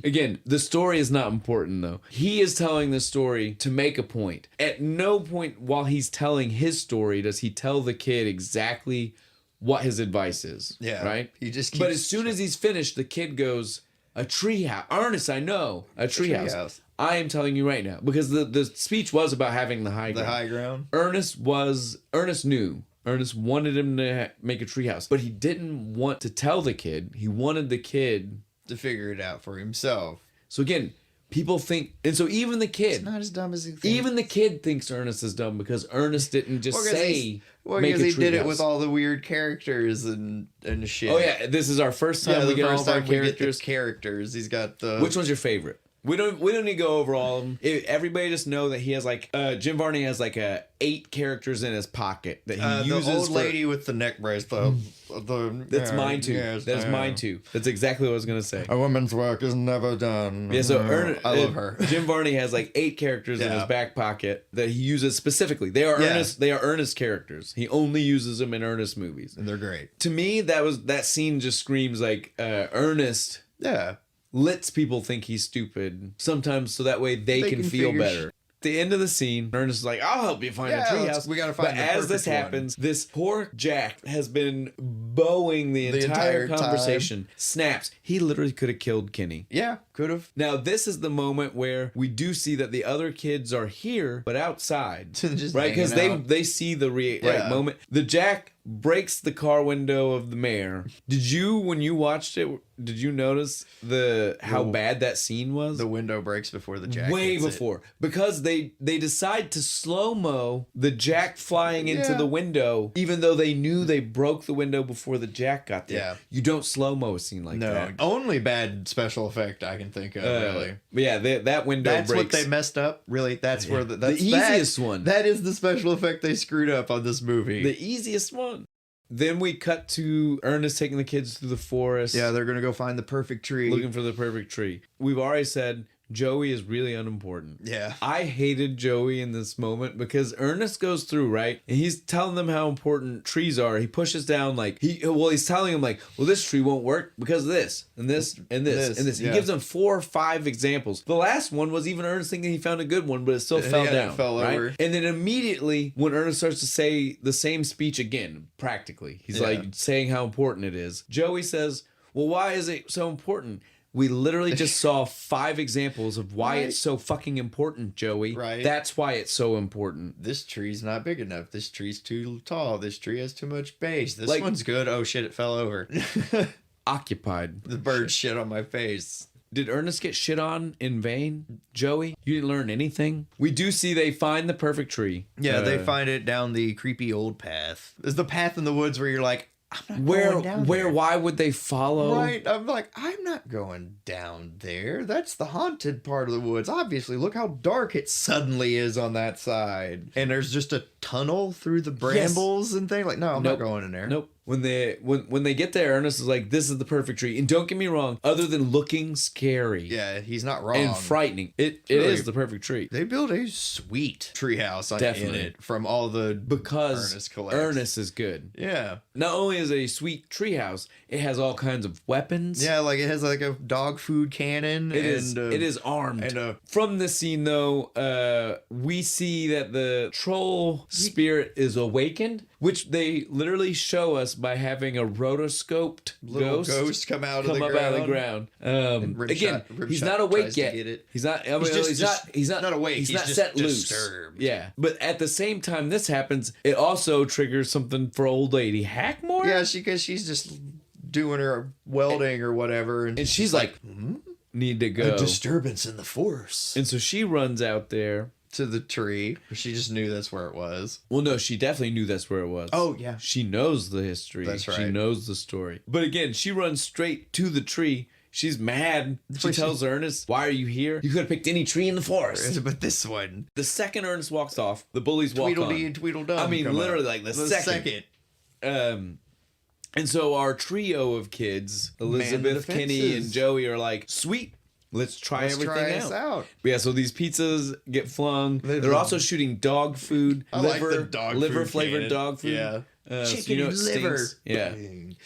Again, the story is not important, though. He is telling the story to make a point. At no point while he's telling his story does he tell the kid exactly what his advice is. Yeah. Right? He just keeps... But as soon as he's finished, the kid goes, a treehouse. Ernest, I know. A treehouse. I am telling you right now, because the speech was about having the high ground. The high ground. Ernest knew. Ernest wanted him to make a treehouse, but he didn't want to tell the kid. He wanted the kid to figure it out for himself. So again, People think, and so even the kid, it's not as dumb as he thinks. Even the kid thinks Ernest is dumb because Ernest didn't just say. Because he did it with all the weird characters and shit. Oh yeah, this is our first time we get all of our characters. He's got the. Which one's your favorite? We don't need to go over all of them. Everybody just know that he has like Jim Varney has like 8 characters in his pocket that he uses. The old lady with the neck brace, that's mine too. Yes, that's mine too. That's exactly what I was gonna say. A woman's work is never done. Yeah, so I love her. Jim Varney has like 8 characters in his back pocket that he uses specifically. They are Ernest. They are Ernest characters. He only uses them in Ernest movies, and they're great. To me, that scene just screams like Ernest. Yeah. Lets people think he's stupid sometimes so that way they can feel better. At the end of the scene, Ernest is like, I'll help you find a treehouse. We gotta find But as this happens, this poor Jack has been bowing the entire conversation. Snaps. He literally could have killed Kenny. Yeah, could have. Now, this is the moment where we do see that the other kids are here, but outside. Right? Because they see the right moment. The Jack breaks the car window of the mayor. Did you, when you watched it, did you notice how bad that scene was? The window breaks before the Jack way before. Because they decide to slow-mo the Jack flying into the window, even though they knew they broke the window before the Jack got there. Yeah. You don't slow-mo a scene like that. Only bad special effect I can think of, really. Yeah, that window breaks. That's what they messed up. Really, that's where the easiest one. That is the special effect they screwed up on this movie. The easiest one. Then we cut to Ernest taking the kids through the forest. Yeah, they're going to go find the perfect tree. Looking for the perfect tree. We've already said Joey is really unimportant. Yeah. I hated Joey in this moment because Ernest goes through, right? And he's telling them how important trees are. He pushes down he's telling them well, this tree won't work because of this and this and this and this. He gives them 4 or 5 examples. The last one was even Ernest thinking he found a good one, but it still fell down. It fell over. And then immediately when Ernest starts to say the same speech again, practically, he's saying how important it is. Joey says, well, why is it so important? We literally just saw 5 examples of why it's so fucking important, Joey. Right. That's why it's so important. This tree's not big enough. This tree's too tall. This tree has too much base. This one's good. Oh shit, it fell over. Occupied. The bird shit on my face. Did Ernest get shit on in vain, Joey? You didn't learn anything? We do see they find the perfect tree. Yeah, they find it down the creepy old path. There's the path in the woods where you're like, I'm not going down there. Why would they follow? Right. I'm like, I'm not going down there. That's the haunted part of the woods. Obviously, look how dark it suddenly is on that side. And there's just a tunnel through the brambles and things. Like, no, I'm not going in there. Nope. When they get there, Ernest is like, this is the perfect tree. And don't get me wrong, other than looking scary. Yeah, he's not wrong. And frightening. It is the perfect tree. They build a sweet treehouse in it from all the because Ernest collects. Ernest is good. Yeah. Not only is it a sweet treehouse, it has all kinds of weapons. Yeah, like it has like a dog food cannon. It is armed. And from this scene though, we see that the troll spirit is awakened, which they literally show us by having a rotoscoped ghost come out of the ground. Again, he's not awake yet. He's not. He's not awake. He's not just set disturbed. Loose. Yeah, but at the same time this happens, it also triggers something for old lady Hackmore. Yeah, because she's just doing her welding or whatever, and she's like, need to go. A disturbance in the force. And so she runs out there to the tree. She just knew that's where it was. Well, no, she definitely knew that's where it was. Oh, yeah. She knows the history. That's right. She knows the story. But again, she runs straight to the tree. She's mad. She tells Ernest, why are you here? You could have picked any tree in the forest. But this one. The second Ernest walks off, the bullies walk on. Tweedledee and Tweedledum. I mean, literally, like the second. And so our trio of kids, Elizabeth, Kenny, and Joey, are like, sweet. Let's try everything out. Yeah, so these pizzas get flung. They're also shooting dog food. Liver flavored dog food. Yeah. Chicken and liver. Yeah.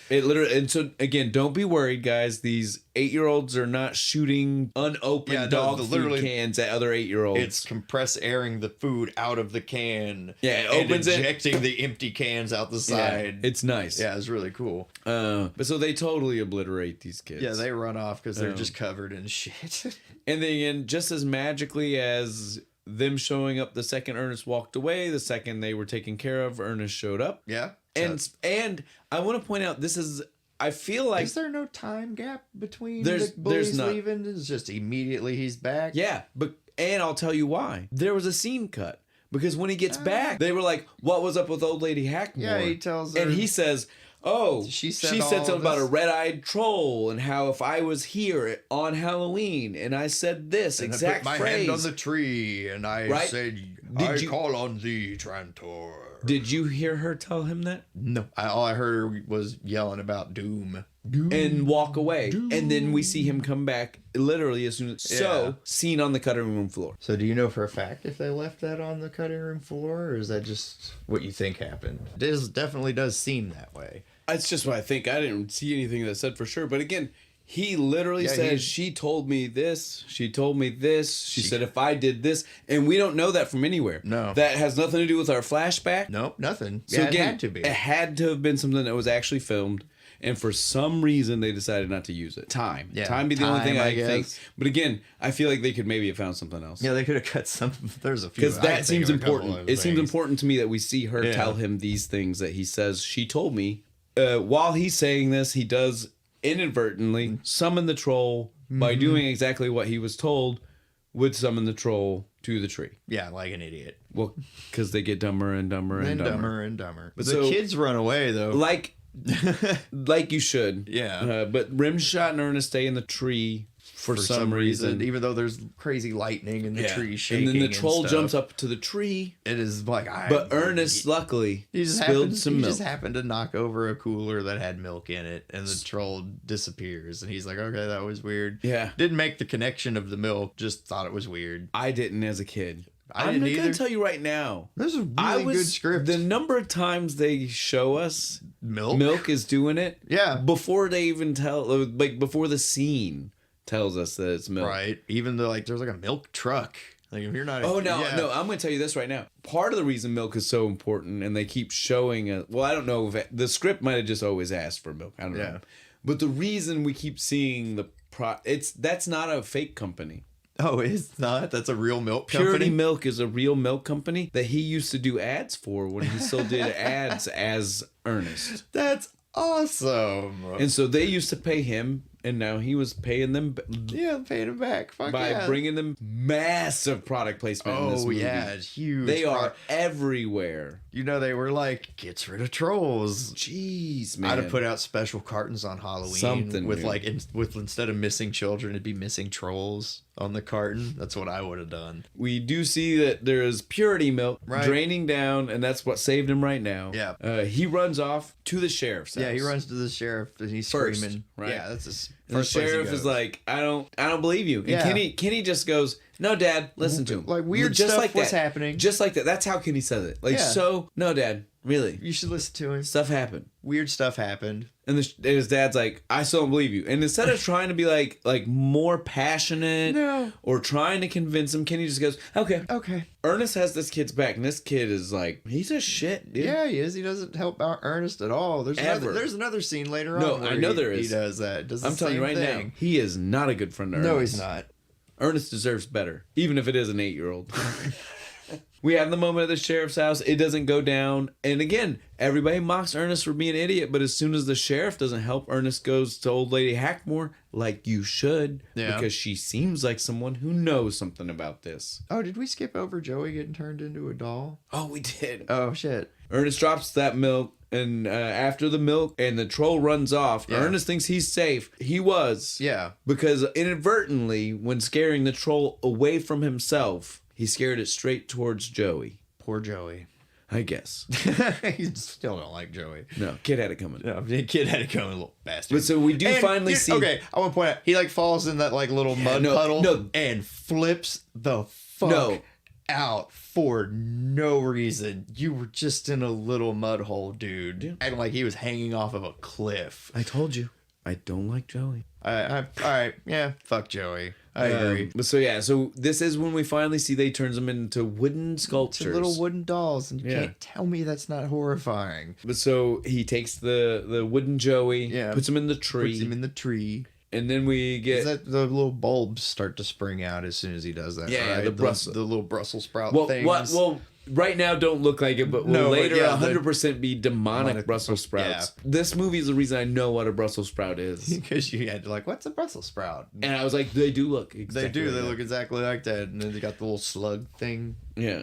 It literally, and so again, don't be worried, guys. These 8-year-olds are not shooting unopened dog food cans at other 8-year-olds. It's compress airing the food out of the can. Yeah, it opens and ejecting the empty cans out the side. Yeah, it's nice. Yeah, it's really cool. But so they totally obliterate these kids. Yeah, they run off because they're just covered in shit. And then again, just as magically as them showing up the second Ernest walked away, the second they were taken care of, Ernest showed up. Yeah. And I want to point out, this is I feel like... Is there no time gap between the bullies leaving? It's just immediately he's back? Yeah, and I'll tell you why. There was a scene cut. Because when he gets back, they were like, what was up with old lady Hackmore? Yeah, he tells her. And he says... Oh, she said something about a red-eyed troll and how if I was here on Halloween and I said this and exact I put my hand on the tree and I said, I call on thee, Trantor. Did you hear her tell him that? No. All I heard was yelling about doom. And walk away. Doom. And then we see him come back literally as soon as... So, seen on the cutting room floor. So do you know for a fact if they left that on the cutting room floor? Or is that just what you think happened? It definitely does seem that way. It's just what I think. I didn't see anything that said for sure. But again... He literally says, she told me this, she told me this, she said if I did this, and we don't know that from anywhere. No. That has nothing to do with our flashback. Nope, nothing. So again, it had to be. It had to have been something that was actually filmed, and for some reason they decided not to use it. Time. Yeah, time be the only thing I think. But again, I feel like they could maybe have found something else. Yeah, they could have cut some, there's a few. Because that seems important. It seems important to me that we see her tell him these things that he says, she told me. While he's saying this, he does... inadvertently summon the troll by doing exactly what he was told would summon the troll to the tree. Yeah, like an idiot. Well, because they get dumber and dumber and dumber. Dumber and dumber. But the kids run away, though. Like you should. Yeah. But Rimshot and Ernest stay in the tree for some reason. Even though there's crazy lightning and the tree shaking. And then the troll jumps up to the tree. It is like... But Ernest, luckily, spilled some milk. He just happened to knock over a cooler that had milk in it, and the troll disappears. And he's like, okay, that was weird. Yeah. Didn't make the connection of the milk, just thought it was weird. I didn't as a kid. I'm not going to tell you right now. This is a really good script. The number of times they show us milk is doing it. Yeah. Before they even tell, like before the scene tells us that it's milk. Right. Even though there's like a milk truck. Like if you're not... no, I'm going to tell you this right now. Part of the reason milk is so important and they keep showing it. Well, I don't know if the script might have just always asked for milk. I don't know. But the reason we keep seeing that's not a fake company. Oh, it's not? That's a real milk company? Purity Milk is a real milk company that he used to do ads for when he still did ads as Ernest. That's awesome. And so they used to pay him, and now he was paying them. Yeah, paying him back. By bringing them massive product placement in this movie. Yeah, it's huge. They are everywhere. You know, they were like, gets rid of trolls. Jeez, man. I'd have put out special cartons on Halloween. Something with with instead of missing children, it'd be missing trolls on the carton. That's what I would have done. We do see that there is Purity Milk draining down, and that's what saved him right now. Yeah. He runs off to the sheriff's house. Yeah, he runs to the sheriff and he's screaming. Right. Yeah, that's his first. The sheriff is like, I don't believe you. And Kenny just goes, no, Dad, listen to him. Like weird just stuff like was that. happening. Just like that. That's how Kenny says it. Like, so, no, Dad, really. You should listen to him. Stuff happened. Weird stuff happened. And his dad's like, I still don't believe you. And instead of trying to be like more passionate or trying to convince him, Kenny just goes, okay. Ernest has this kid's back, and this kid is like, he's a shit, dude. Yeah, he is. He doesn't help out Ernest at all. There's another scene later on. No, I know there is. He does that. I'm telling you right now, he is not a good friend to Ernest. No, he's not. Ernest deserves better, even if it is an 8-year-old. We have the moment at the sheriff's house. It doesn't go down. And again, everybody mocks Ernest for being an idiot. But as soon as the sheriff doesn't help, Ernest goes to old lady Hackmore, like you should. Yeah. Because she seems like someone who knows something about this. Oh, did we skip over Joey getting turned into a doll? Oh, we did. Oh, shit. Ernest drops that milk. And after the milk and the troll runs off, Ernest thinks he's safe. He was. Yeah. Because inadvertently, when scaring the troll away from himself, he scared it straight towards Joey. Poor Joey. I guess. He still don't like Joey. No, kid had it coming. No, the kid had it coming, little bastard. But so we do finally see... Okay, I want to point out, he falls in that little mud puddle and flips the fuck out for no reason. You were just in a little mud hole, dude. Acting like he was hanging off of a cliff. I told you. I don't like Joey. All right, yeah, fuck Joey. I agree. So this is when we finally see they turns them into wooden sculptures. Little wooden dolls, and you can't tell me that's not horrifying. But so he takes the wooden Joey, puts him in the tree. And then we get... the little bulbs start to spring out as soon as he does that, right? The little Brussels sprout things. right now don't look like it, but will later 100% be demonic Brussels sprouts. Yeah. This movie is the reason I know what a Brussels sprout is. Because you had to like, what's a Brussels sprout? And I was like, they do look exactly They do. They look exactly like that. And then they got the little slug thing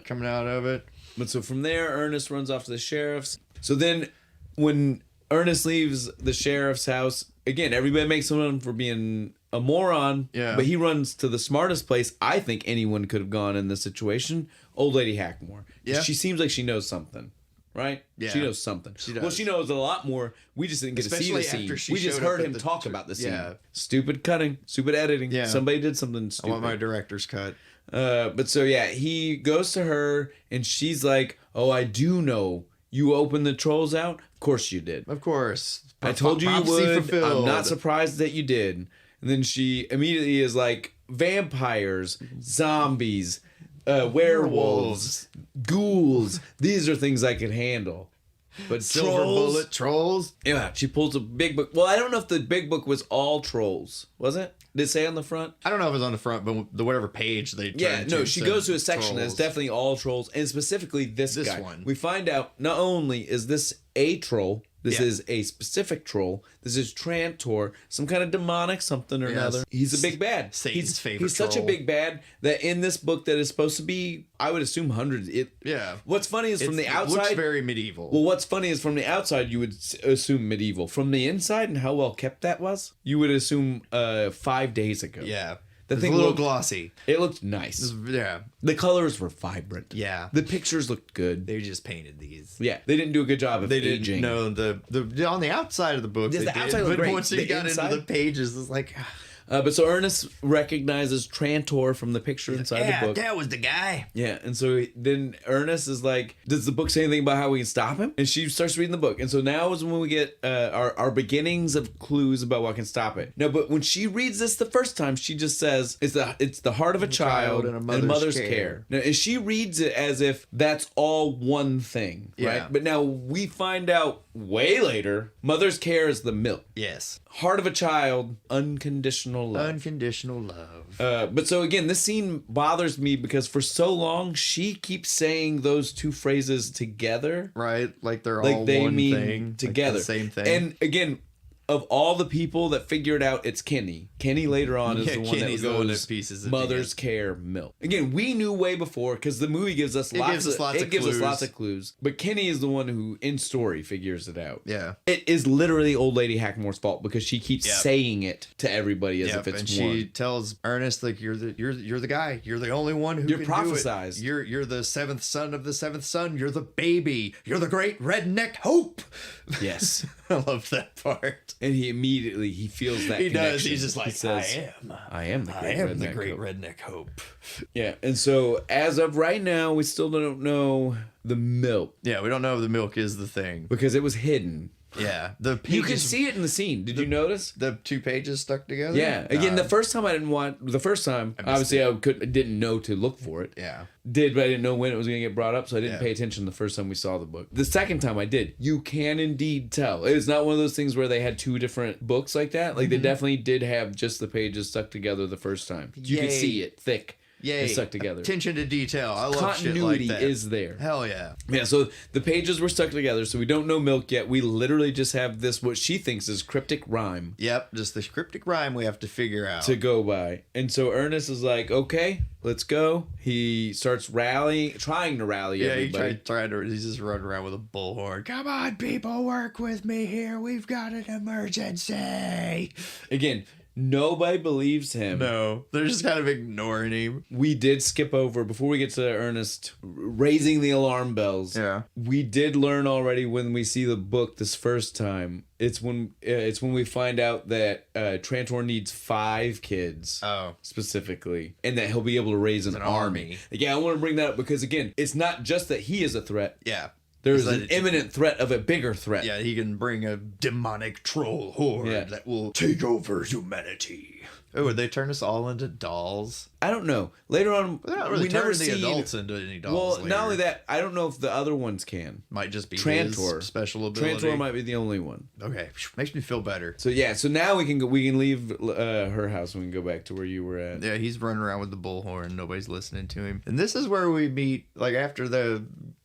coming out of it. But so from there, Ernest runs off to the sheriff's. So then when Ernest leaves the sheriff's house, again, everybody makes fun of him for being a moron. Yeah. But he runs to the smartest place I think anyone could have gone in this situation, Old Lady Hackmore. Yeah. She seems like she knows something. Right? Yeah. She knows something. She does. Well, she knows a lot more. We just didn't get to see the scene. We just heard him talk about the scene. Yeah. Stupid cutting. Stupid editing. Yeah. Somebody did something stupid. I want my director's cut. But so, yeah, he goes to her, and she's like, oh, I do know. You opened the trolls out? Of course you did. Of course. I told you you would. Fulfilled. I'm not surprised that you did. And then she immediately is like, vampires, zombies, werewolves, ghouls. These are things I can handle. But silver bullet trolls? Yeah, she pulls a big book. Well, I don't know if the big book was all trolls. Was it? Did it say on the front? I don't know if it was on the front, but the whatever page they turned to. She goes to a section that's definitely all trolls, and specifically this guy. One. We find out not only is this a troll, this is a specific troll. This is Trantor, some kind of demonic something or another. He's a big bad. Satan's favorite He's such a big bad that in this book that is supposed to be, I would assume hundreds. What's funny is from the outside. It looks very medieval. Well, what's funny is from the outside you would assume medieval. From the inside and how well kept that was, you would assume 5 days ago. Yeah. The thing looked glossy. It looked nice. The colors were vibrant. Yeah. The pictures looked good. They just painted these. Yeah. They didn't do a good job of aging. No, the on the outside of the book, the outside looked great. Once you got into the pages, it's like... but so Ernest recognizes Trantor from the picture inside the book. Yeah, that was the guy. Yeah, and so then Ernest is like, does the book say anything about how we can stop him? And she starts reading the book. And so now is when we get our beginnings of clues about what can stop it. No, but when she reads this the first time, she just says, it's the heart of a child and a mother's care. Now, and she reads it as if that's all one thing, right? But now we find out way later, mother's care is the milk. Yes. Heart of a child, unconditional love. Unconditional love. But so again, this scene bothers me because for so long she keeps saying those two phrases together. Right, like they're all one thing together, like the same thing. And again, of all the people that figured out it's Kenny. Kenny later on is the one that goes pieces mother's care milk. Again, we knew way before because the movie gives us lots of clues. But Kenny is the one who, in story, figures it out. Yeah. It is literally Old Lady Hackmore's fault because she keeps saying it to everybody as if it's and she tells Ernest, like, you're the guy. You're the only one who can prophesized. Do it. You're the seventh son of the seventh son. You're the baby. You're the great redneck hope. Yes. I love that part. And he immediately feels that connection. Does. He's just like, I am the great redneck hope. Yeah, and so as of right now, we still don't know the milk. Yeah, we don't know if the milk is the thing because it was hidden. Yeah, you can see it in the scene. Did you notice the two pages stuck together? Yeah. Again, the first time I didn't want. The first time, obviously, I didn't know to look for it. Yeah. But I didn't know when it was going to get brought up, so I didn't pay attention the first time we saw the book. The second time I did. You can indeed tell. It's not one of those things where they had two different books like that. Like they definitely did have just the pages stuck together the first time. You could see it thick. Yay. Stuck together. Attention to detail. I love continuity shit like that. is there. Hell yeah. Yeah, so the pages were stuck together, so we don't know milk yet. We literally just have this, what she thinks is cryptic rhyme. Yep, just this cryptic rhyme we have to figure out. To go by. And so Ernest is like, okay, let's go. He starts trying to rally everybody. He's just running around with a bullhorn. Come on, people, work with me here. We've got an emergency. Again, nobody believes him. No, they're just kind of ignoring him. We did skip over, before we get to Ernest raising the alarm bells. Yeah. We did learn already when we see the book this first time. It's when we find out that Trantor needs 5 kids. Oh. Specifically. And that he'll be able to raise an army. Yeah, I want to bring that up because, again, it's not just that he is a threat. Yeah. There's an imminent threat of a bigger threat. Yeah, he can bring a demonic troll horde that will take over humanity. Oh, would they turn us all into dolls? I don't know. Later on, we never see the adults into any dolls. Well, later. Not only that, I don't know if the other ones can. Might just be Trantor. His special ability. Trantor might be the only one. Okay, makes me feel better. So yeah, so now we can leave her house and we can go back to where you were at. Yeah, he's running around with the bullhorn. Nobody's listening to him. And this is where we meet, like after the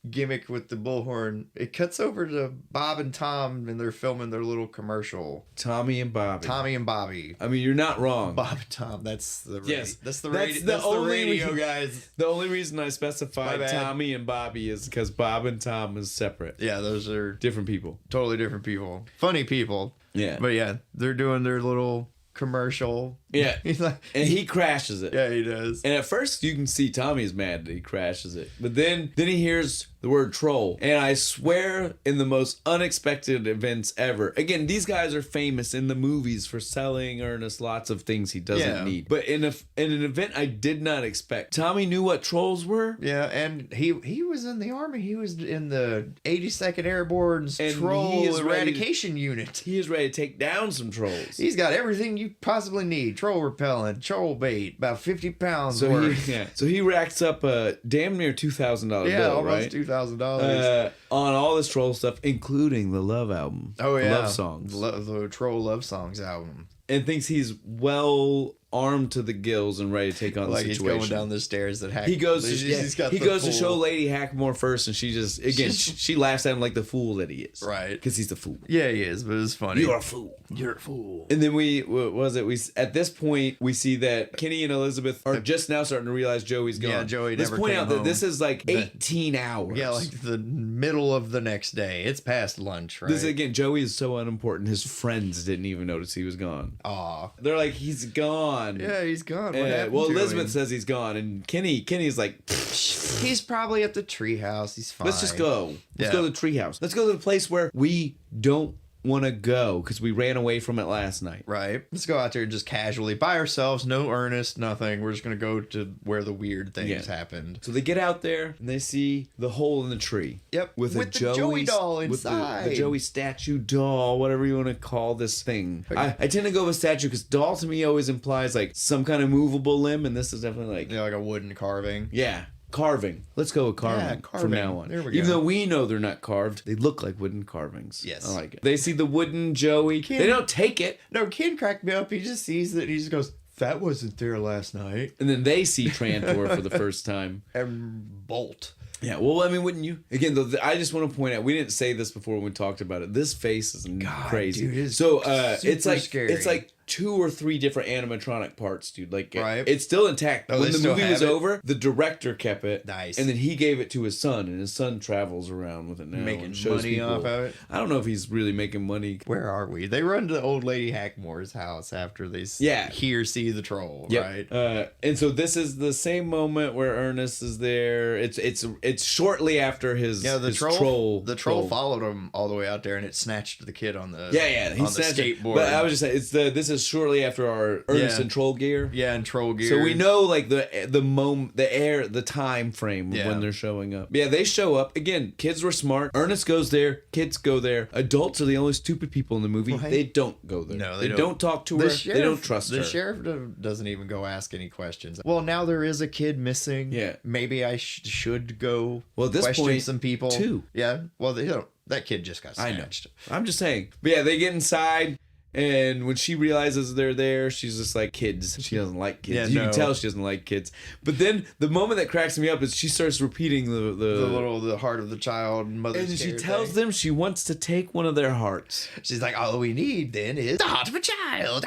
gimmick with the bullhorn, it cuts over to Bob and Tom and they're filming their little commercial. Tommy and Bobby. I mean, you're not wrong. Bob and Tom. That's the yes. That's the radio, guys. The only reason I specified Tommy and Bobby is because Bob and Tom is separate. Yeah, those are different people. Totally different people. Funny people. Yeah. But yeah, they're doing their little commercial. Yeah. He's like, and he crashes it. Yeah, he does. And at first you can see Tommy's mad that he crashes it. But then he hears the word troll. And I swear, in the most unexpected events ever. Again, these guys are famous in the movies for selling Ernest lots of things he doesn't need. But in an event I did not expect, Tommy knew what trolls were. Yeah, and he was in the army. He was in the 82nd Airborne's troll eradication unit. He is ready to take down some trolls. He's got everything you possibly need. Troll repellent, troll bait, about 50 pounds worth. So he racks up a damn near $2,000 bill, almost right? $2,000 on all this troll stuff, including the Love album. Oh yeah, Love songs, the Troll Love Songs album, and thinks he's well armed to the gills and ready to take on the situation. Like he's going down the stairs that he goes to show Lady Hackmore first, and she just she laughs at him like the fool that he is, right? Because he's the fool. Yeah, he is, but it's funny. You're a fool. You're a fool. And then we at this point we see that Kenny and Elizabeth are just now starting to realize Joey's gone. Yeah, Joey never came home. Let's point out that this is like 18 hours. Yeah, like the middle of the next day. It's past lunch, right? This again, Joey is so unimportant. His friends didn't even notice he was gone. Aw, they're like, he's gone. Yeah, he's gone. What happened well, to Elizabeth him? says he's gone, and Kenny's like, he's probably at the treehouse. He's fine. Let's just go. Let's go to the treehouse. Let's go to the place where we don't want to go because we ran away from it last night. Right. Let's go out there just casually by ourselves. No Ernest, nothing. We're just going to go to where the weird things happened. So they get out there and they see the hole in the tree. Yep. With the Joey doll inside. With the Joey statue doll, whatever you want to call this thing. I tend to go with statue because doll to me always implies like some kind of movable limb, and this is definitely like... Yeah, like a wooden carving. Yeah. Carving. Let's go with carving, from now on. There we go. Even though we know they're not carved, they look like wooden carvings. Yes. I like it. They see the wooden Joey. They don't take it. No, Ken cracked me up. He just sees it. He just goes, that wasn't there last night. And then they see Trantor for the first time. And Bolt. Yeah, well, I mean, wouldn't you? Again, though, I just want to point out, we didn't say this before when we talked about it. This face is crazy. Dude, it's like scary. It's like 2 or 3 different animatronic parts, dude. Like, right. It's still intact. Oh, when the movie was over, the director kept it. Nice. And then he gave it to his son, and his son travels around with it now. Making money off of it? I don't know if he's really making money. Where are we? They run to old lady Hackmore's house after they see the troll, right? And so this is the same moment where Ernest is there. It's shortly after his troll. The troll followed him all the way out there, and it snatched the kid on the he snatched the skateboard. But I was just saying, this is shortly after our Ernest and troll gear. Yeah, and troll gear. So we know like the moment, the time frame of when they're showing up. Yeah, they show up again. Kids were smart. Ernest goes there. Kids go there. Adults are the only stupid people in the movie. Right. They don't go there. No, they don't talk to her. They don't trust her. The sheriff doesn't even go ask any questions. Well, now there is a kid missing. Yeah, maybe I should go. Well, at this question point, some people too. Yeah. Well, they don't. That kid just got snatched. I know. I'm just saying. But yeah, they get inside. And when she realizes they're there, she's just like, kids. She doesn't like kids. You can tell she doesn't like kids. But then the moment that cracks me up is she starts repeating the heart of the child and mother's and she tells them she wants to take one of their hearts. She's like, all we need then is the heart of a child.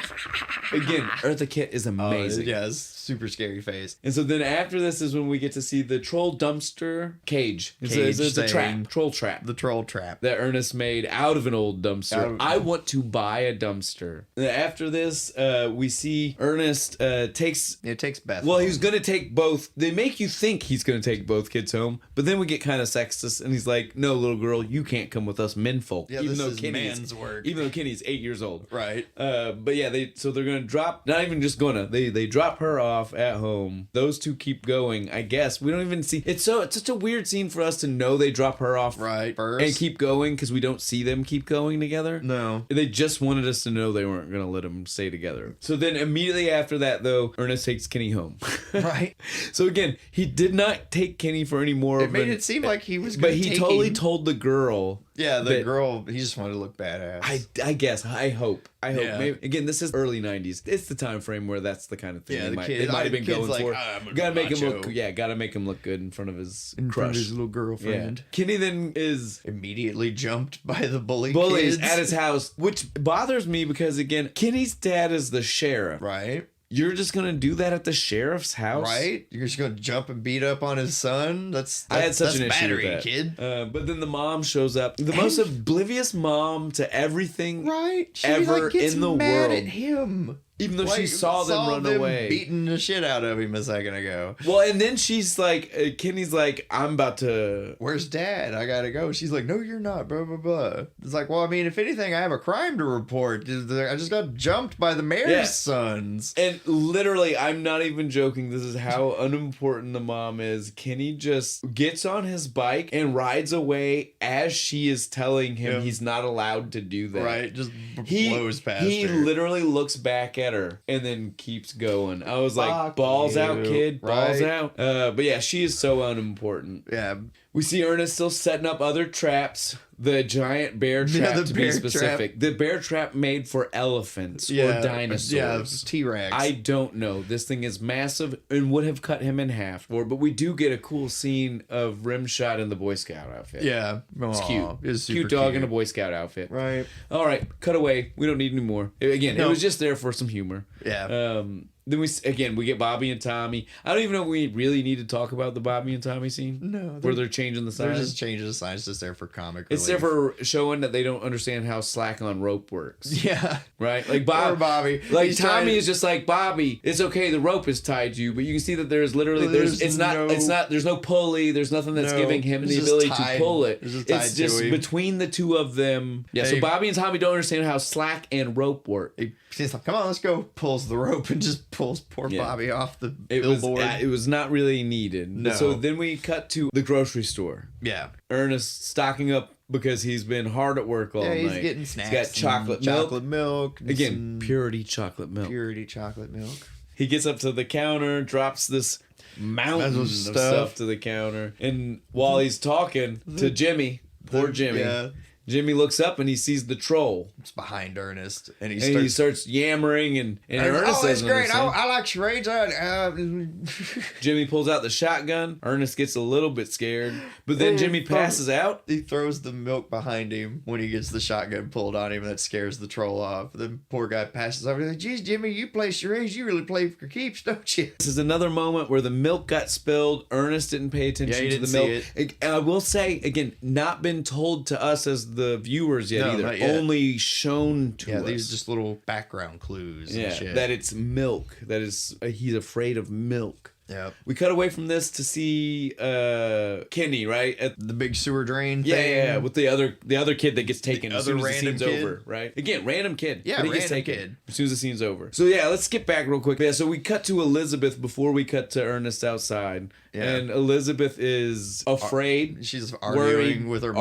Again, Eartha Kitt is amazing. Yes, super scary face. And so then after this is when we get to see the troll dumpster cage. It's a trap. Troll trap. The troll trap. That Ernest made out of an old dumpster. I want to buy a dumpster. After this, we see Ernest takes Beth. Well, he was gonna take both. They make you think he's gonna take both kids home, but then we get kind of sexist, and he's like, "No, little girl, you can't come with us, menfolk." Yeah, even though Kenny's work. Even though Kenny's 8 years old, right? But yeah, they're gonna drop. Not even just gonna. They drop her off. off at home. Those two keep going. I guess we don't even see. It's such a weird scene for us to know they drop her off first and keep going because we don't see them keep going together. No, they just wanted us to know they weren't gonna let them stay together. So then immediately after that, though, Ernest takes Kenny home. Right. So again, he did not take Kenny for any more. It made it seem like he was. But he totally told the girl. Yeah, the girl. He just wanted to look badass. I guess. I hope. Yeah. Maybe, again, this is early '90s. It's the time frame where that's the kind of thing. Yeah, they might have been going like, for. Gotta make macho. him look. Yeah, gotta make him look good in front of his crush, front of his little girlfriend. Yeah. Kenny then is immediately jumped by the bullies kids at his house, which bothers me because again, Kenny's dad is the sheriff, right? You're just gonna do that at the sheriff's house, right? You're just gonna jump and beat up on his son. I had such an issue with that, kid. But then the mom shows up, the most oblivious mom to everything, right? She ever gets in the mad world. At him. Even though she saw them run away. Beating the shit out of him a second ago. Well, and then she's like, Kenny's like, I'm about to... Where's Dad? I gotta go. She's like, no, you're not, blah, blah, blah. It's like, well, I mean, if anything, I have a crime to report. I just got jumped by the mayor's sons. And literally, I'm not even joking. This is how unimportant the mom is. Kenny just gets on his bike and rides away as she is telling him he's not allowed to do that. Right, just blows past her. He literally looks back at her and then keeps going. I was like, balls out, kid. Balls out. But yeah, she is so unimportant. Yeah. We see Ernest still setting up other traps. The giant bear trap, to be specific. The bear trap made for elephants or dinosaurs. Yeah, T-Rex. I don't know. This thing is massive and would have cut him in half. But we do get a cool scene of Rimshot in the Boy Scout outfit. Yeah. It's cute. It's cute dog in a Boy Scout outfit. Right. All right. Cut away. We don't need any more. Again, it was just there for some humor. Yeah. Then we get Bobby and Tommy. I don't even know if we really need to talk about the Bobby and Tommy scene. No. Where they're changing the signs. They're just changing the signs. It's just there for comic relief. It's there for showing that they don't understand how slack on rope works. Yeah. Right? Like Bobby. Like Tommy is just like, Bobby, it's okay, the rope is tied to you, but you can see that there's literally there's no pulley, there's nothing that's giving him the ability to pull it. It's just between the two of them. Yeah, so Bobby and Tommy don't understand how slack and rope work. He's like, come on, let's go. Pulls the rope and just pulls poor Bobby off the billboard. It was not really needed. No. So then we cut to the grocery store. Yeah. Ernest stocking up because he's been hard at work all night. He's getting snacks. He's got chocolate milk. Again, purity chocolate milk. Purity chocolate milk. He gets up to the counter, drops this mountain of stuff to the counter. And while he's talking to Jimmy, poor Jimmy, Jimmy looks up and he sees the troll. It's behind Ernest. And he starts yammering and Ernest says, "Oh, that's great. I like charades." Jimmy pulls out the shotgun. Ernest gets a little bit scared. But then Jimmy passes out. He throws the milk behind him when he gets the shotgun pulled on him. And that scares the troll off. The poor guy passes over. He's like, "Geez, Jimmy, you play charades. You really play for keeps, don't you?" This is another moment where the milk got spilled. Ernest didn't pay attention to the milk. And I will say, again, not been told to us as the viewers yet either. Only shown to us. Yeah, these are just little background clues. Yeah, and shit. that it's milk. That is he's afraid of milk. Yeah. We cut away from this to see Kenny, right? At the big sewer drain thing. Yeah, with the other kid that gets taken as soon as the scene's over, right? Again, random kid. Yeah, but he gets taken as soon as the scene's over. So yeah, let's skip back real quick. Yeah, so we cut to Elizabeth before we cut to Ernest outside. Yeah. And Elizabeth is afraid. She's arguing with her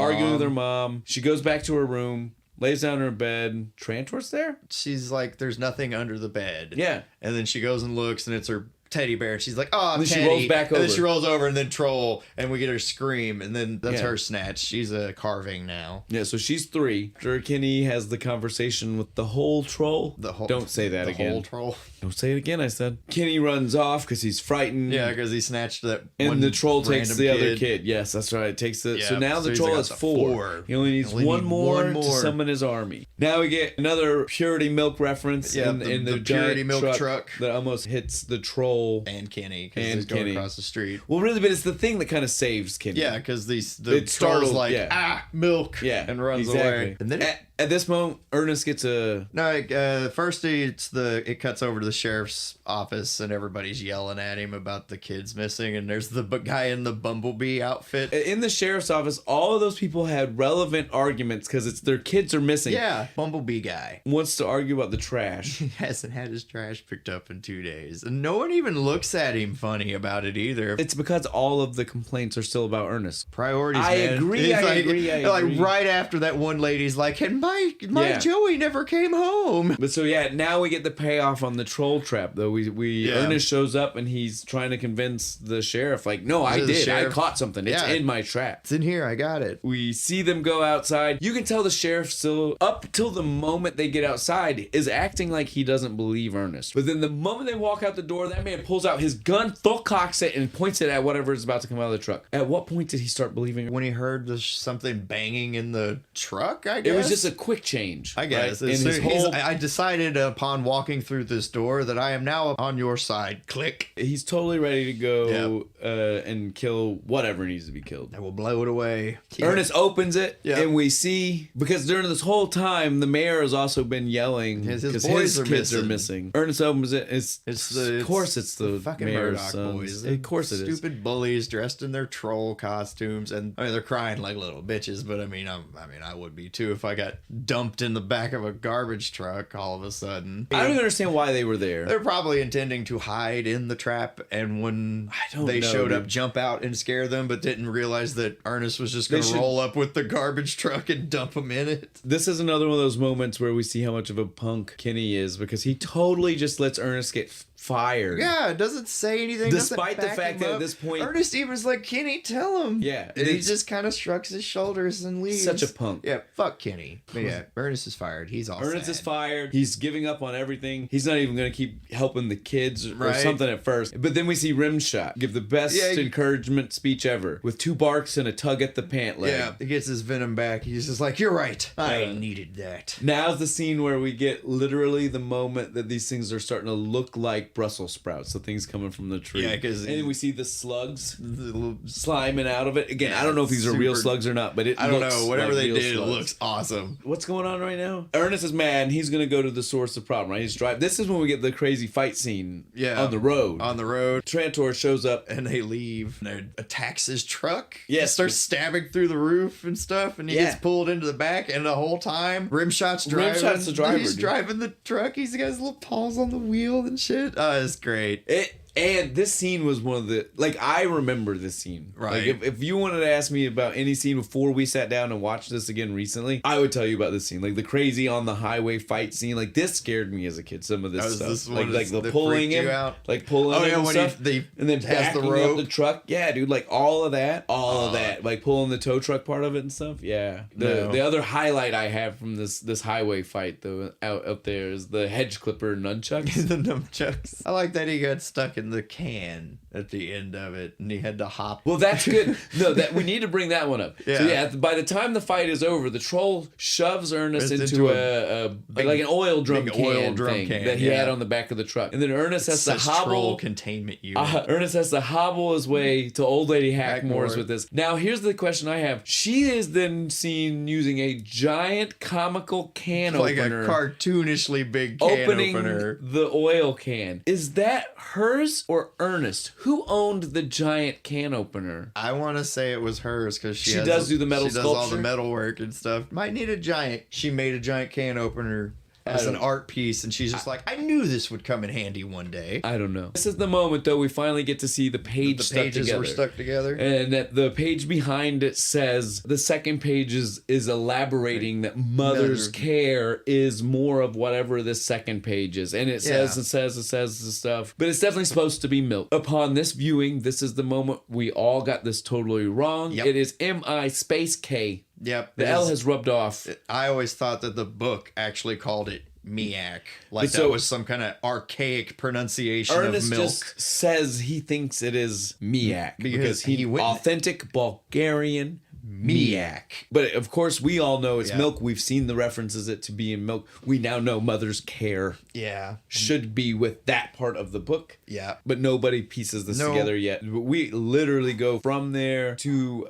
mom. She goes back to her room. Lays down in her bed. Trantor's there? She's like, there's nothing under the bed. Yeah. And then she goes and looks, and it's her teddy bear. She's like, oh, and Teddy. She rolls back over. And then she rolls over, and then troll, and we get her scream, and then that's her snatch. She's a carving now. Yeah, so she's 3. Sure, Kenny has the conversation with the whole troll. Don't say that again. The whole troll. Don't say it again, I said. Kenny runs off because he's frightened. Yeah, because he snatched that and the troll takes the other kid. Yes, that's right. It takes the... Yeah, so now the troll has 4. He only needs one more to summon his army. Now we get another Purity Milk reference in the Purity giant Milk truck that almost hits the troll. And Kenny, because he's going across the street. Well, really, but it's the thing that kind of saves Kenny. Yeah, because the troll's like, milk, and runs away. And then At this moment, Ernest gets a... No, first it cuts over to the sheriff's office and everybody's yelling at him about the kids missing, and there's the guy in the bumblebee outfit. In the sheriff's office, all of those people had relevant arguments because it's their kids are missing. Yeah, bumblebee guy. Wants to argue about the trash. He hasn't had his trash picked up in 2 days. And no one even looks at him funny about it either. It's because all of the complaints are still about Ernest. Priorities, I man. agree, I agree. Like right after that one lady's like, and my Joey never came home. But so yeah, now we get the payoff on the troll trap though. Ernest shows up and he's trying to convince the sheriff like, no, I did. I caught something. It's in my trap. It's in here. I got it. We see them go outside. You can tell the sheriff still, up till the moment they get outside, is acting like he doesn't believe Ernest. But then the moment they walk out the door, that man pulls out his gun, full cocks it, and points it at whatever is about to come out of the truck. At what point did he start believing? When he heard something banging in the truck, I guess? It was just a quick change. I guess. Right? I decided upon walking through this door that I am now on your side. Click. He's totally ready to go and kill whatever needs to be killed. I will blow it away. Ernest opens it, and we see, because during this whole time, the mayor has also been yelling because his kids are missing. Ernest opens it. Of course it's the fucking mayor's Murdoch sons. boys. Of course it is. Stupid bullies dressed in their troll costumes, and they're crying like little bitches. But I would be too if I got dumped in the back of a garbage truck all of a sudden. I don't even understand why they were there. They're probably intending to hide in the trap, and when they showed up, jump out and scare them, but didn't realize that Ernest was just going to roll up with the garbage truck and dump them in it. This is another one of those moments where we see how much of a punk Kenny is, because he totally just lets Ernest get fired. Yeah, doesn't say anything. Despite the fact that at this point, Ernest even's like, Kenny, tell him. Yeah. And he just kind of shrugs his shoulders and leaves. Such a punk. Yeah, fuck Kenny. But yeah, Ernest is fired. He's all Ernest sad. is fired. He's giving up on everything. He's not even going to keep helping the kids or something at first. But then we see Rimshot give the best encouragement speech ever with 2 barks and a tug at the pant leg. Yeah, he gets his venom back. He's just like, you're right. I needed that. Now's the scene where we get literally the moment that these things are starting to look like Brussels sprouts. The things coming from the tree. Yeah, because... And then we see the slugs sliming out of it. Again, I don't know if these are real slugs or not, but I don't know. Whatever they did, slugs. It looks awesome. What's going on right now? Ernest is mad, and he's going to go to the source of the problem, right? He's driving. This is when we get the crazy fight scene on the road. On the road. Trantor shows up. And they leave. And they attacks his truck. Yeah. Starts stabbing through the roof and stuff, and he gets pulled into the back, and the whole time, Rimshot's driving. Rimshot's the driver. He's driving the truck. He's got his little paws on the wheel and shit. Oh, it's great. And this scene was one of the, like, I remember this scene. Right. Like, if you wanted to ask me about any scene before we sat down and watched this again recently, I would tell you about this scene. Like, the crazy on the highway fight scene. Like, this scared me as a kid, some of this stuff. Like the pulling him. Like, pulling him and stuff. And then backing up the truck. Yeah, dude, like, all of that. All of that. Like, pulling the tow truck part of it and stuff. Yeah. The other highlight I have from this highway fight, though, out there is the hedge clipper nunchucks. The nunchucks. I like that he got stuck in the can at the end of it, and he had to hop. Well, that's good. No, that we need to bring that one up. Yeah. So yeah, by the time the fight is over, the troll shoves Ernest into a big, like an oil drum can that he had on the back of the truck, and then Ernest has to hobble. Troll containment unit. Ernest has to hobble his way to Old Lady Hackmore's with this. Now, here's the question I have: she is then seen using a giant comical can opener, like a cartoonishly big can opener, the oil can. Is that hers or Ernest? Who owned the giant can opener? I want to say it was hers because she does do the metal sculpture. She does all the metal work and stuff. Might need a giant. She made a giant can opener as an art piece, and she's just like, I knew this would come in handy one day. I don't know. This is the moment, though, we finally get to see the page stuck together. The pages were stuck together. And that the page behind it says, the second page is elaborating that mother's care is more of whatever this second page is. And it says the stuff. But it's definitely supposed to be milk. Upon this viewing, this is the moment we all got this totally wrong. Yep. It is M-I space K. Yep. The L has rubbed off. I always thought that the book actually called it Miak. Like that was some kind of archaic pronunciation Ernest of milk. Just says he thinks it is Miak because he authentic Bulgarian Miak. But of course, we all know it's milk. We've seen the references it to be in milk. We now know mother's care. Yeah. Should be with that part of the book. Yeah. But nobody pieces this together yet. We literally go from there to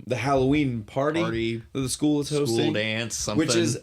the Halloween party that the school is hosting. School dance, something. Which is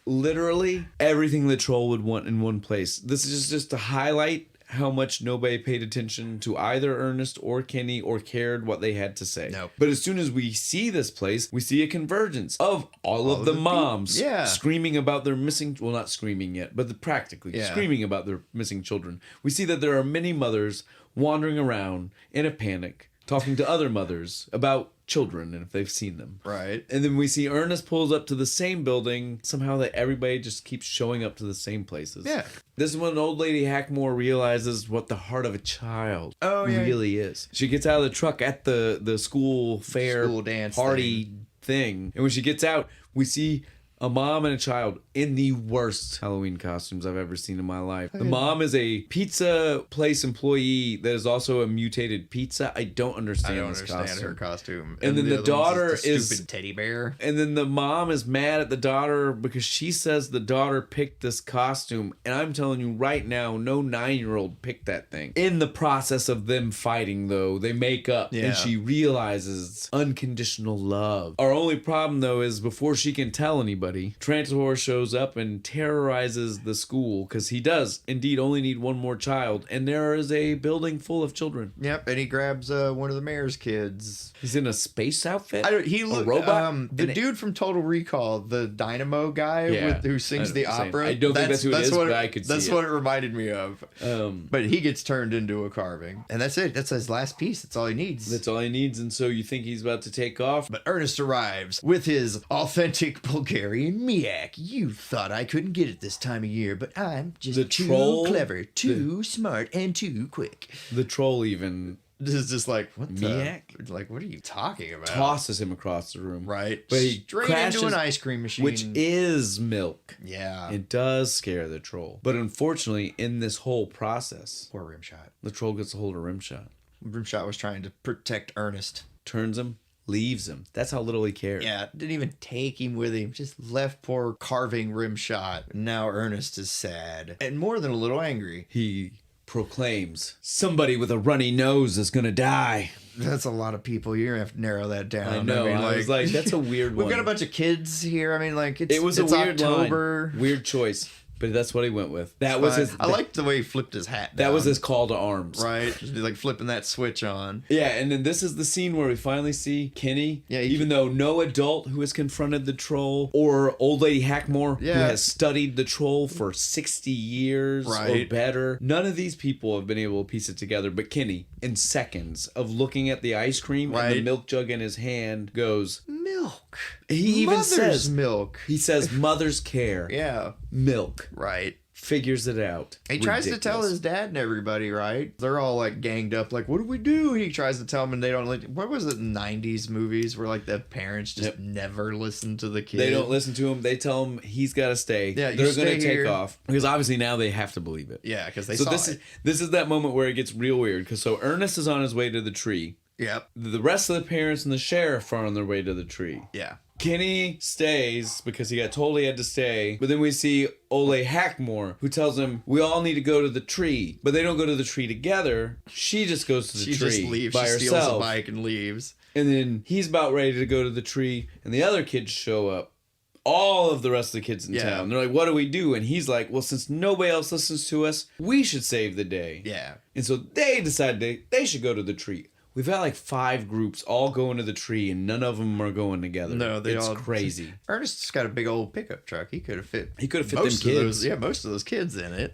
literally everything the troll would want in one place. This is just to highlight how much nobody paid attention to either Ernest or Kenny or cared what they had to say. No. But as soon as we see this place, we see a convergence of all of the moms screaming about their missing, well, not screaming yet, but practically screaming about their missing children. We see that there are many mothers wandering around in a panic, talking to other mothers about children and if they've seen them. Right. And then we see Ernest pulls up to the same building, somehow that everybody just keeps showing up to the same places. Yeah. This is when old lady Hackmore realizes what the heart of a child really is. She gets out of the truck at the school fair dance party thing. And when she gets out, we see a mom and a child in the worst Halloween costumes I've ever seen in my life. The mom is a pizza place employee that is also a mutated pizza. I don't understand her costume. And then the daughter is stupid teddy bear. And then the mom is mad at the daughter because she says the daughter picked this costume. And I'm telling you right now, no 9-year-old picked that thing. In the process of them fighting, though, they make up. And she realizes unconditional love. Our only problem, though, is before she can tell anybody, Trantor shows up and terrorizes the school because he does indeed only need one more child, and there is a building full of children. Yep, and he grabs one of the mayor's kids. He's in a space outfit. He a robot. The dude from Total Recall, the Dynamo guy who sings the opera. I don't think that's who it is, but I could see That's what it reminded me of. But he gets turned into a carving, and that's it. That's his last piece. That's all he needs. That's all he needs, and so you think he's about to take off, but Ernest arrives with his authentic Bulgarian Miak. You thought I couldn't get it this time of year, but I'm just too clever, too smart, and too quick. The troll even is just like, what Miak? Like, what are you talking about? Tosses him across the room. Right. But he straight crashes into an ice cream machine. Which is milk. Yeah. It does scare the troll. But unfortunately, in this whole process, poor Rimshot. The troll gets a hold of Rimshot. Rimshot was trying to protect Ernest. Turns him. Leaves him. That's how little he cared. Yeah, didn't even take him with him. Just left poor carving Rimshot. Now Ernest is sad. And more than a little angry. He proclaims, somebody with a runny nose is gonna die. That's a lot of people. You're gonna have to narrow that down. I know. I was like, that's a weird one. We've got a bunch of kids here. I mean, like, it was a weird October. Weird choice. But that's what he went with. That was his. I liked the way he flipped his hat down. That was his call to arms. Right. Just like flipping that switch on. Yeah, and then this is the scene where we finally see Kenny. Yeah. Even though no adult who has confronted the troll or old lady Hackmore who has studied the troll for 60 years or better, none of these people have been able to piece it together. But Kenny, in seconds of looking at the ice cream and the milk jug in his hand, goes, milk. He even says milk. He says mother's care. Yeah. Milk. Right. Figures it out. He tries to tell his dad and everybody, right? They're all like ganged up, like, what do we do? He tries to tell them, and they don't like. What was it, 90s movies where like the parents just never listen to the kid? They don't listen to him. They tell him he's got to stay. Yeah, they're going to take off because obviously now they have to believe it. Yeah, because they saw it. This is that moment where it gets real weird because so Ernest is on his way to the tree. Yep. The rest of the parents and the sheriff are on their way to the tree. Yeah. Kenny stays because he got told he had to stay. But then we see Ole Hackmore, who tells him, we all need to go to the tree. But they don't go to the tree together. She just goes to the tree just leaves. by herself. Steals a bike and leaves. And then he's about ready to go to the tree. And the other kids show up. All of the rest of the kids in town. They're like, what do we do? And he's like, well, since nobody else listens to us, we should save the day. Yeah. And so they decide they should go to the tree. We've got like 5 groups all going to the tree, and none of them are going together. No, it's crazy. Ernest's got a big old pickup truck. He could have fit. Most them kids. Most of those kids in it.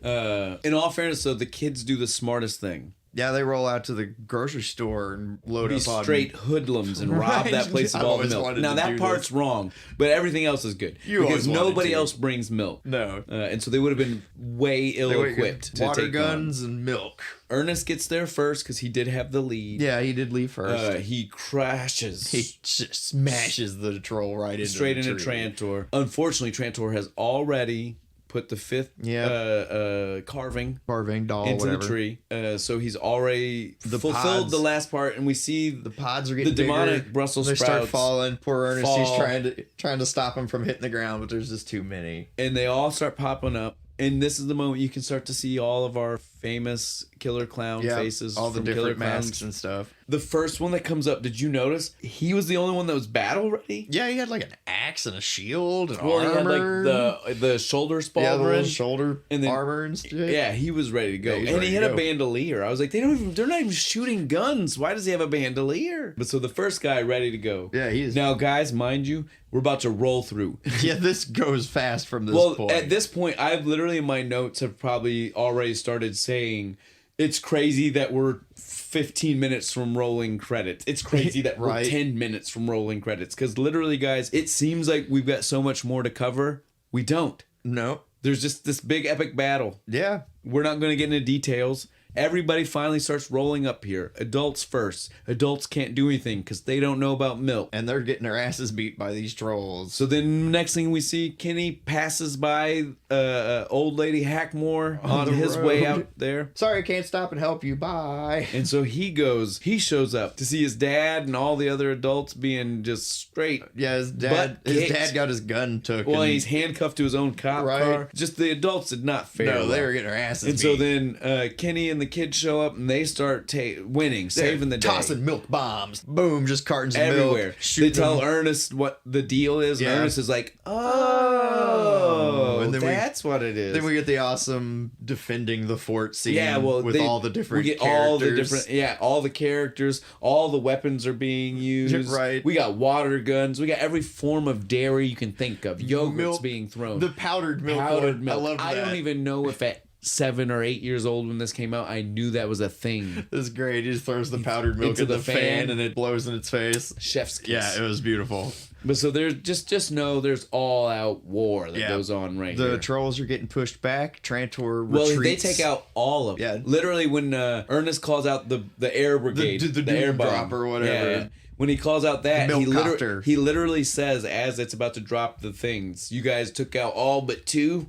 In all fairness, though, the kids do the smartest thing. Yeah, they roll out to the grocery store and load up on straight hoodlums and rob that place of all the milk. Now that part's wrong, but everything else is good because nobody else brings milk. No, and so they would have been way ill-equipped to water take guns and milk. Ernest gets there first because he did have the lead. Yeah, he did leave first. He crashes. He smashes the troll straight into Trantor. Unfortunately, Trantor has already put the fifth carving doll into whatever. the tree. So he's already fulfilled the last part, and we see the pods are getting the demonic bigger. Brussels they sprouts. Start falling. Poor Ernest, he's trying to stop him from hitting the ground, but there's just too many. And they all start popping up. And this is the moment you can start to see all of our famous killer clown faces. All the from different killer clowns masks and stuff. The first one that comes up, did you notice? He was the only one that was battle ready? Yeah, he had like an axe and a shield and armor. He had like the shoulder spaldron. Yeah, the little shoulder and then, armor and stuff. Yeah, he was ready to go. Yeah, and he had a bandolier. I was like, they're not even shooting guns. Why does he have a bandolier? But so the first guy ready to go. Yeah, he is. Now, guys, mind you, we're about to roll through. Yeah, this goes fast from this point. Well, at this point, I've literally in my notes have probably already started saying it's crazy that we're 15 minutes from rolling credits. It's crazy that we're 10 minutes from rolling credits. Because literally, guys, it seems like we've got so much more to cover. We don't. No. There's just this big epic battle. Yeah. We're not going to get into details. Everybody finally starts rolling up here. Adults first. Adults can't do anything because they don't know about milk. And they're getting their asses beat by these trolls. So then next thing we see, Kenny passes by old lady Hackmore on his way out there. Sorry, I can't stop and help you. Bye. And so he shows up to see his dad and all the other adults being just straight. Yeah, his dad got his gun took. Well, he's handcuffed to his own cop car. Just the adults did not fare well. They were getting their asses beat. And so then Kenny and the kids show up and they start winning, saving the day. Tossing milk bombs. Boom, just cartons of everywhere. Milk. They tell Ernest what the deal is. Yeah. And Ernest is like, and then that's what it is. Then we get the awesome defending the fort scene with all the different characters. All the characters, all the weapons are being used. Right. We got water guns. We got every form of dairy you can think of. Yogurt's being thrown. The powdered milk. I love that. I don't even know if at 7 or 8 years old when this came out, I knew that was a thing. This is great. He just throws the powdered milk into the fan and it blows in its face. Chef's kiss. Yeah, it was beautiful. But so there's just know there's all out war that goes on here. The trolls are getting pushed back. Trantor retreats. Well, they take out all of them. Yeah. Literally when Ernest calls out the air brigade, the air bomb or whatever. Yeah. When he calls out that, he literally says as it's about to drop the things, you guys took out all but 2.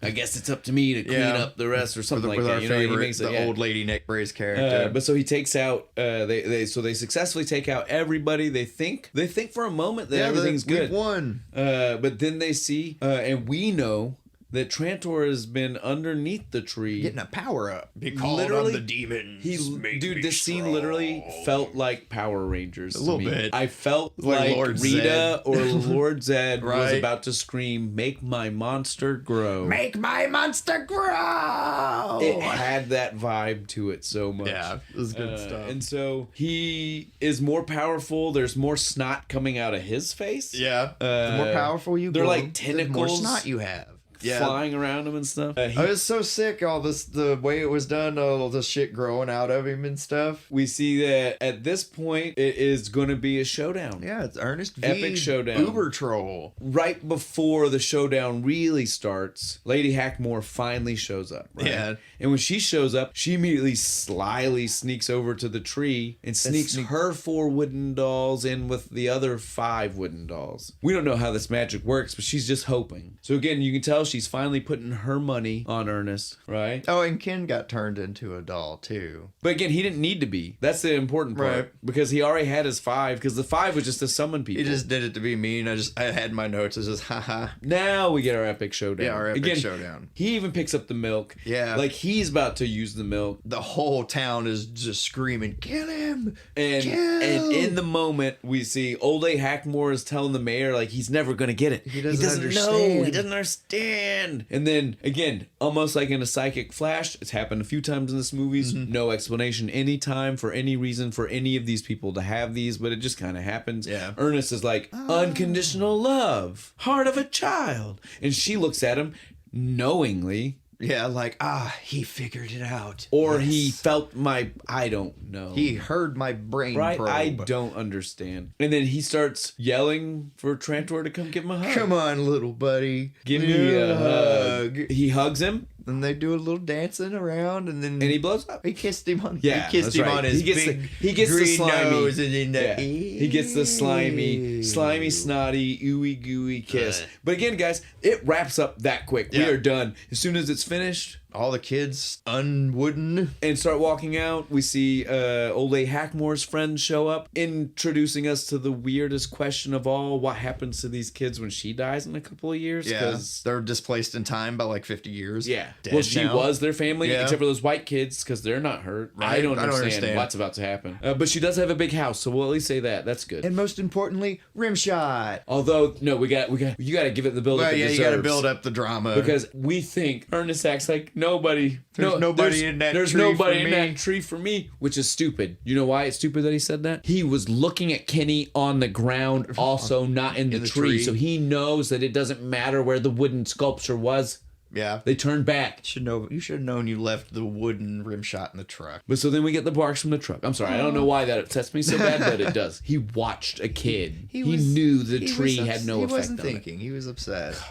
I guess it's up to me to clean up the rest or something like that. With our favorite, old lady Nick Bray's character. But so he takes out. They successfully take out everybody. They think for a moment that everything's good. We've won. But then they see, and we know that Trantor has been underneath the tree getting a power up. Literally, the demon. This scene literally felt like Power Rangers. A little bit. I felt like Lord Rita or Lord Zed was about to scream, "Make my monster grow! Make my monster grow!" It had that vibe to it so much. Yeah, it was good stuff. And so he is more powerful. There's more snot coming out of his face. Yeah, the more powerful you they're go, like tentacles. The more snot you have. Flying around him and stuff. I was so sick. All this, the way it was done, all the shit growing out of him and stuff. We see that at this point, it is going to be a showdown. Yeah, it's Ernest V. Epic showdown. Uber Troll. Right before the showdown really starts, Lady Hackmore finally shows up. Right? Yeah. And when she shows up, she immediately slyly sneaks over to the tree and sneaks her 4 wooden dolls in with the other 5 wooden dolls. We don't know how this magic works, but she's just hoping. So again, you can tell she's finally putting her money on Ernest, right? Oh, and Ken got turned into a doll too. But again, he didn't need to be. That's the important part. Right. Because he already had his 5, because the 5 was just to summon people. He just did it to be mean. I had my notes. It's just haha. Now we get our epic showdown. Yeah, our epic showdown. He even picks up the milk. Yeah. Like he's about to use the milk. The whole town is just screaming, "Kill him!" And in the moment we see old A. Hackmore is telling the mayor like he's never gonna get it. He doesn't understand. know. He doesn't understand. And then again, almost like in a psychic flash, it's happened a few times in this movies. Mm-hmm. No explanation anytime for any reason for any of these people to have these, but it just kind of happens. Yeah. Ernest is like, unconditional love, heart of a child. And she looks at him knowingly. Yeah, like, he figured it out. Or he felt I don't know. He heard my brain probe. I don't understand. And then he starts yelling for Trantor to come give him a hug. Come on, little buddy. Give me a hug. He hugs him. Then they do a little dancing around, and then he blows up. He kissed him on. Yeah, he kissed him on his big he gets green the slimy nose, and then he gets the slimy, snotty, ooey gooey kiss. But again, guys, it wraps up that quick. Yeah. We are done as soon as it's finished. All the kids unwooden and start walking out. We see Ole Hackmore's friends show up, introducing us to the weirdest question of all: what happens to these kids when she dies in a couple of years? Yeah, they're displaced in time by like 50 years. Yeah, well, she was their family, except for those white kids because they're not hurt. Right. I don't understand what's about to happen. But she does have a big house, so we'll at least say that. That's good. And most importantly, rim shot. Although, no, you got to give it the build up. Well, you got to build up the drama because we think Ernest acts like nobody. There's nobody in that tree for me, which is stupid. You know why it's stupid that he said that? He was looking at Kenny on the ground, also not in the tree. So he knows that it doesn't matter where the wooden sculpture was. Yeah. They turned back. You should have known you left the wooden rim shot in the truck. But so then we get the barks from the truck. I'm sorry, I don't know why that upsets me so bad, but it does. He watched a kid. He knew the tree had no effect on it. He wasn't thinking. He was upset.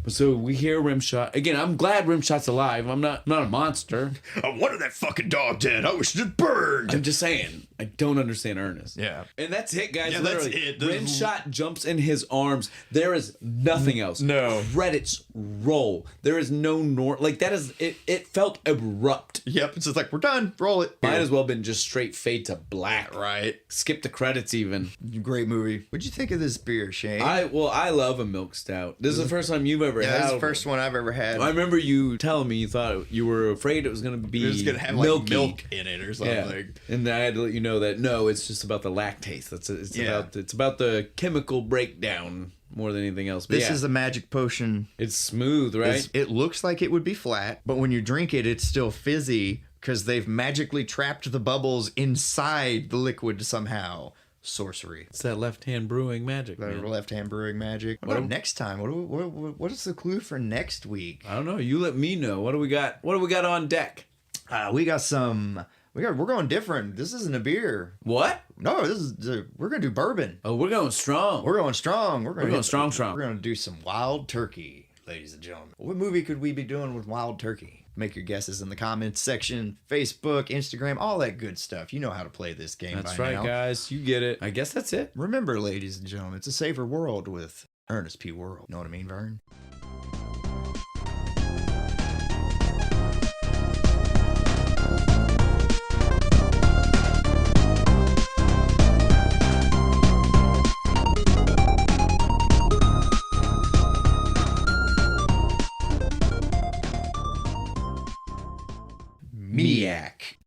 So we hear Rimshot. Again, I'm glad Rimshot's alive. I'm not a monster. I wanted that fucking dog dead. I wish it burned. I'm just saying. I don't understand Ernest. Yeah. And that's it, guys. Yeah, literally. That's it. Rimshot jumps in his arms. There is nothing else. No. Credits roll. There is no like that is it felt abrupt. Yep. It's just like, we're done. Roll it. Might as well have been just straight fade to black. Right. Skip the credits even. Great movie. What'd you think of this beer, Shane? I love a Milk Stout. This is the first time you've ever had. This is the first one I've ever had. I remember you telling me you thought you were afraid it was going to be have milky. Like milk in it or something. Yeah. And I had to let you know that no, it's just about the lactase. It's about the chemical breakdown more than anything else. But this is a magic potion. It's smooth, right? It looks like it would be flat, but when you drink it, it's still fizzy because they've magically trapped the bubbles inside the liquid somehow. Sorcery. It's that Left Hand Brewing magic. Left Hand Brewing magic. What about next time? What is the clue for next week? I don't know. You let me know. What do we got? What do we got on deck? We got some. We're going different. This isn't a beer. What? No, we're gonna do bourbon. Oh, we're going strong. We're going strong. We're going strong. We're gonna do some wild turkey, ladies and gentlemen. What movie could we be doing with wild turkey? Make your guesses in the comments section, Facebook, Instagram, all that good stuff. You know how to play this game by now. That's right, guys. You get it. I guess that's it. Remember, ladies and gentlemen, it's a safer world with Ernest P. World. Know what I mean, Vern?